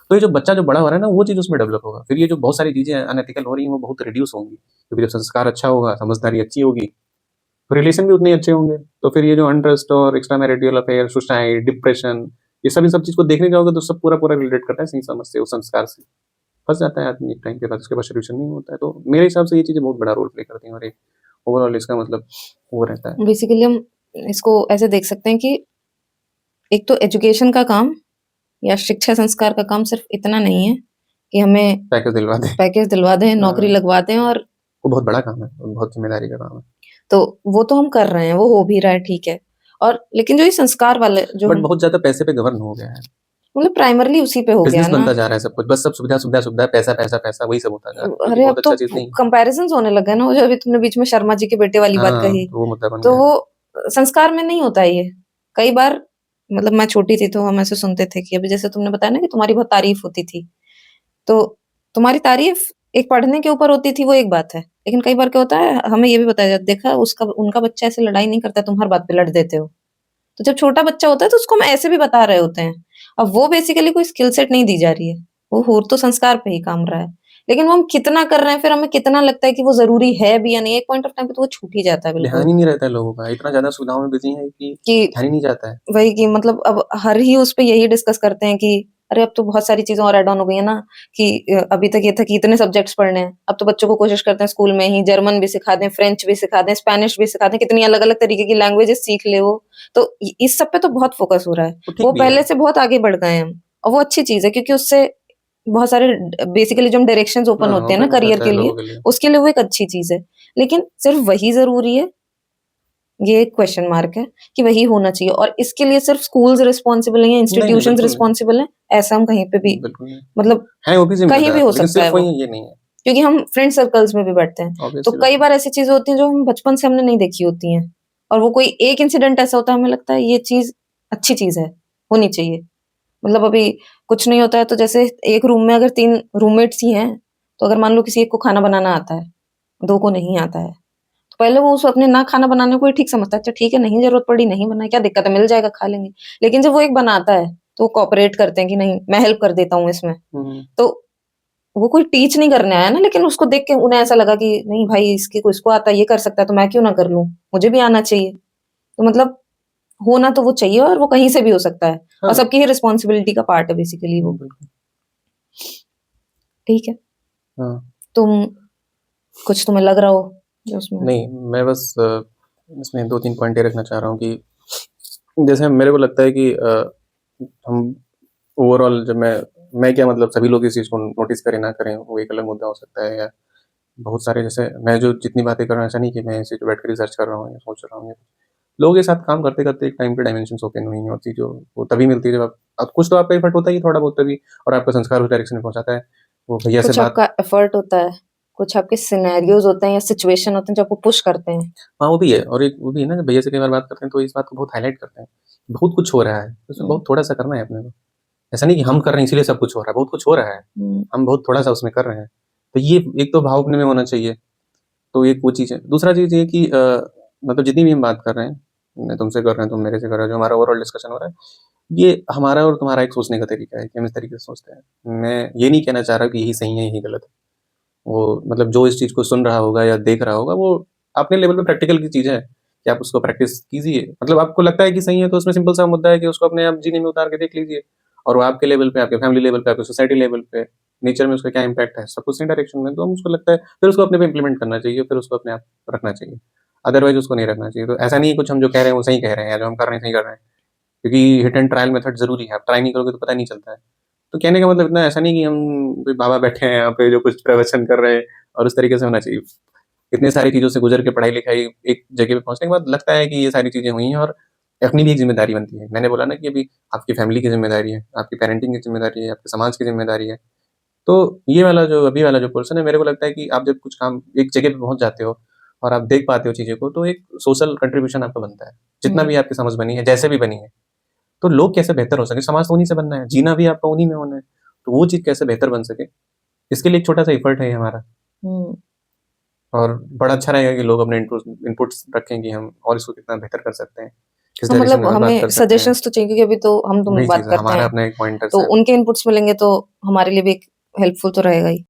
तो ये जो बच्चा जो बड़ा हो रहा है ना, वो चीज़ उसमें डेवलप होगा। फिर ये जो बहुत सारी चीज़ें अनएथिकल हो रही हैं, वो बहुत रिड्यूस होंगी। क्योंकि जब संस्कार अच्छा होगा, समझदारी अच्छी होगी, तो रिलेशन भी उतने ही अच्छे होंगे। तो फिर ये जो अनट्रस्ट और extra marital affair, suicide, depression, ये सब इन सब चीज़ को देखने जाओगे तो सब पूरा-पूरा रिलेट करता है सही समझ से, उस संस्कार से। फँस जाता है आदमी एक टाइम के बाद, उसके बाद सॉल्यूशन नहीं होता है। तो मेरे हिसाब से ये चीज़ें बहुत बड़ा रोल प्ले करती हैं और एक ओवरऑल इसका मतलब वो रहता है। बेसिकली हम इसको ऐसे देख सकते हैं कि एक तो एजुकेशन का काम या शिक्षा संस्कार का काम सिर्फ इतना नहीं है कि हमें पैकेज दिलवा दें, नौकरी लगवा दें और वो बहुत बड़ा काम है, बहुत ज़िम्मेदारी का काम है। तो वो तो हम कर रहे हैं, वो हो भी रहा है, ठीक है। और लेकिन जो ये संस्कार वाले जो बट बहुत ज़्यादा पैसे पे गवर्न हो गया है। मतलब प्राइमरली उसी पे हो गया बिज़नेस ना। बनता जा रहा है सब कुछ। बस सब सुविधा, सुविधा, सुविधा, पैसा, पैसा, पैसा वही सब होता जा रहा है, जो कि अरे अब बहुत तो अच्छा चीज़ नहीं है। कंपैरिजन्स होने लग गए ना, वो जो अभी तुमने बीच में शर्मा जी के बेटे वाली बात हाँ, कही, तो वो मुद्दा बन तो गया है। वो संस्कार में नहीं होता ये। कई बार मतलब मैं छोटी थी तो हम ऐसे सुनते थे कि अभी जैसे तुमने बताया ना कि तुम्हारी बहुत तारीफ होती थी, तो तुम्हारी तारीफ एक पढ़ने के ऊपर होती थी, वो एक बात है। लेकिन कई बार क्या होता है, हमें ये भी बताया जाता, देखा उसका उनका बच्चा ऐसे लड़ाई नहीं करता, तुम हर बात पे लड़ देते हो। तो जब छोटा बच्चा होता है तो उसको हम ऐसे भी बता रहे होते हैं। अब वो बेसिकली कोई स्किल सेट नहीं दी जा रही है, वो हो तो संस्कार पे ही काम रहा है। लेकिन वो हम कितना कर रहे हैं, फिर हमें कितना लगता है कि वो ज़रूरी है भी या नहीं, एक पॉइंट ऑफ टाइम पे तो वो छूट ही जाता है ध्यान बिल्कुल। ही नहीं रहता है लोगों का, इतना ज़्यादा सुविधाओं में बिज़ी हैं कि कि ध्यान ही नहीं जाता है। वही कि मतलब अब हर ही उस पे यही डिस्कस करते हैं कि अरे अब तो बहुत सारी चीज़ें और ऐड ऑन हो गई है ना कि अभी तक ये था कि इतने सब्जेक्ट्स पढ़ने हैं। अब तो बच्चों को कोशिश करते हैं स्कूल में ही जर्मन भी सिखा दें, फ्रेंच भी सिखा दें, स्पेनिश भी सिखा दें, कितनी अलग-अलग तरीके की लैंग्वेजेस सीख ले वो। तो इस सब पे तो बहुत फोकस हो रहा है। वो ठीक वो भी है। पहले से बहुत आगे बढ़ गए हैं हम और वो अच्छी चीज़ है क्योंकि उससे बहुत सारे बेसिकली जो हम डायरेक्शंस ओपन हाँ, होते हैं ना ओपन हो करियर जाता के है लिए, लोगों के लिए। उसके लिए वो एक अच्छी चीज़ है। लेकिन सिर्फ वही ज़रूरी है, ये एक क्वेश्चन मार्क है कि वही होना चाहिए और इसके लिए सिर्फ स्कूल्स रिस्पॉन्सिबल नहीं है, नहीं, नहीं, इंस्टीट्यूशंस बिल्कुल नहीं, रिस्पॉन्सिबल हैं, ऐसा हम कहीं पे भी बिल्कुल नहीं। मतलब हैं वो भी कहीं भी ज़िम्मेदार, हो लेकिन सकता है सिर्फ़ वो। वही ये नहीं है, क्योंकि हम फ्रेंड सर्कल्स में भी बैठते हैं, ऑब्वियस तो सी बात कई है। बार ऐसी चीज़ें होती हैं जो हम बचपन से हमने नहीं देखी होती हैं और वो कोई एक इंसिडेंट ऐसा होता है हमें लगता है ये चीज़ अच्छी चीज़ है, होनी चाहिए। मतलब अभी कुछ नहीं होता है तो जैसे एक रूम में अगर 3 रूममेट्स ही हैं, तो अगर मान लो किसी एक को खाना बनाना आता है, 2 को नहीं आता है, तो पहले वो उस अपने ना खाना बनाने को ही ठीक समझता है, अच्छा ठीक है नहीं ज़रूरत पड़ी नहीं बनाए, क्या दिक्कत है मिल जाएगा खा लेंगे। लेकिन जब वो एक बनाता है, तो वो कोऑपरेट करते हैं कि नहीं मैं हेल्प कर देता हूँ इसमें। हुँ, हुँ। तो वो कोई टीच नहीं करने आया ना लेकिन उसको देख के उन्हें ऐसा लगा कि नहीं भाई इसको आता है, ये कर सकता है तो मैं क्यों ना कर लूँ? मुझे भी आना चाहिए। तो मतलब होना तो वो चाहिए और वो कहीं से भी हो सकता है और हाँ, सबकी ही रिस्पॉन्सिबिलिटी का पार्ट है बेसिकली वो। बिल्कुल। ठीक है, हाँ, तुम कुछ तुम्हें लग रहा हो जो उसमें नहीं, मैं बस इसमें 2-3 पॉइंट ये रखना चाह रहा हूँ कि जैसे मेरे को लगता है कि हम ओवरऑल जब मैं क्या मतलब सभी लोग इस चीज़ को नोटिस करें ना करें, वो एक अलग मुद्दा हो सकता है या बहुत सारे जैसे मैं जो जितनी बातें कर रहा हूँ, ऐसा नहीं कि मैं इसी पे बैठ कर रिसर्च कर रहा हूँ या सोच रहा हूँ। लोगों के साथ काम करते-करते एक टाइम पे डायमेंशंस ओपन हुई हैं और चीज़ों वो तभी मिलती है जब आप अब कुछ तो आपका एफर्ट होता ही है थोड़ा बहुत तभी और आपका संस्कार उस डायरेक्शन में पहुँचाता है। वो भैया से कुछ बात आपका एफर्ट होता है, कुछ आपके सिनेरियोज़ होते हैं या सिचुएशन होते हैं जो आपको पुश करते हैं। हाँ, वो भी है और एक वो भी है ना जब भैया से कई बार बात करते हैं तो इस बात को बहुत हाइलाइट करते हैं। बहुत कुछ हो रहा है, उसमें हुँ, बहुत थोड़ा-सा करना है अपने को। ऐसा नहीं कि हम कर रहे हैं इसीलिए सब कुछ हो रहा है, बहुत कुछ हो रहा है। हुँ, हम बहुत थोड़ा-सा उसमें कर रहे हैं। तो ये एक तो भाव अपने में होना चाहिए, तो एक वो चीज़ है। दूसरा चीज़ ये कि मतलब जितनी भी हम बात कर रहे हैं, मैं तुमसे कर रहा हूँ, तुम मेरे से कर रहे हो, जो हमारा ओवरऑल डिस्कशन हो रहा है, ये हमारा और तुम्हारा एक सोचने का तरीका है कि हम इस तरीके से सोचते हैं। मैं ये नहीं कहना चाह रहा कि यही सही है, यही गलत है। वो मतलब जो इस चीज़ को सुन रहा होगा या देख रहा होगा, वो अपने लेवल पे प्रैक्टिकल की चीज़ है कि आप उसको प्रैक्टिस कीजिए। मतलब आपको लगता है कि सही है, तो उसमें सिंपल सा मुद्दा है कि उसको अपने आप जीने में उतार के देख लीजिए और वो आपके लेवल पे, आपके फैमिली लेवल पे, आपके सोसाइटी लेवल पे, नेचर में उसका क्या इम्पैक्ट है, सब कुछ सही डायरेक्शन में, तो मुझको लगता है फिर उसको अपने पे इम्प्लीमेंट करना चाहिए, फिर उसको अपने आप रखना चाहिए। अदरवाइज़ उसको नहीं रखना चाहिए। तो ऐसा नहीं है कुछ हम जो कह रहे हैं वो सही कह रहे हैं या जो हम कर रहे हैं सही कर रहे हैं। क्योंकि हिट एंड ट्रायल मेथड ज़रूरी है, आप ट्राई नहीं करोगे तो पता नहीं चलता है। तो कहने का मतलब इतना ऐसा नहीं कि हम कोई बाबा बैठे हैं यहाँ पे जो कुछ प्रवचन कर रहे हैं और उस तरीके से होना चाहिए। इतनी सारी चीज़ों से गुज़र के पढ़ाई-लिखाई एक जगह पे पहुँचने के बाद लगता है कि ये सारी चीज़ें हुई हैं और अपनी भी एक ज़िम्मेदारी बनती है। मैंने बोला ना कि अभी आपकी फैमिली की ज़िम्मेदारी है, आपकी पेरेंटिंग की ज़िम्मेदारी है, आपके समाज की ज़िम्मेदारी है। तो ये वाला जो अभी वाला जो पोर्शन है मेरे को लगता है कि आप जब कुछ काम एक जगह पे पहुँच जाते हो और आप देख पाते हो चीज़ों को तो एक सोशल कंट्रीब्यूशन आपका बनता है। जितना हुँ, भी आपकी समझ बनी है, जैसे भी बनी है। तो लोग कैसे बेहतर हो सकें, समाज तो उन्हीं से बनना है, जीना भी आपको उन्हीं में होना है। तो वो चीज़ कैसे बेहतर बन सके, इसके लिए एक छोटा-सा एफर्ट है ये हमारा हुँ। और बड़ा अच्छा रहेगा कि लोग अपने इनपुट्स रखें कि हम और इसको कितना बेहतर कर सकते हैं, किस हाँ, डायरेक्शन मतलब में और बात हमें कर सकते हैं। सजेशंस तो चाहिए क्योंकि अभी तो हम तुम वही बात चीज़ है, करते हमारा हैं, अपना एक पॉइंटर्स तो है। उनके इनपुट्स मिलेंगे तो हमारे लिए भी एक हेल्पफुल तो रहेगा ही।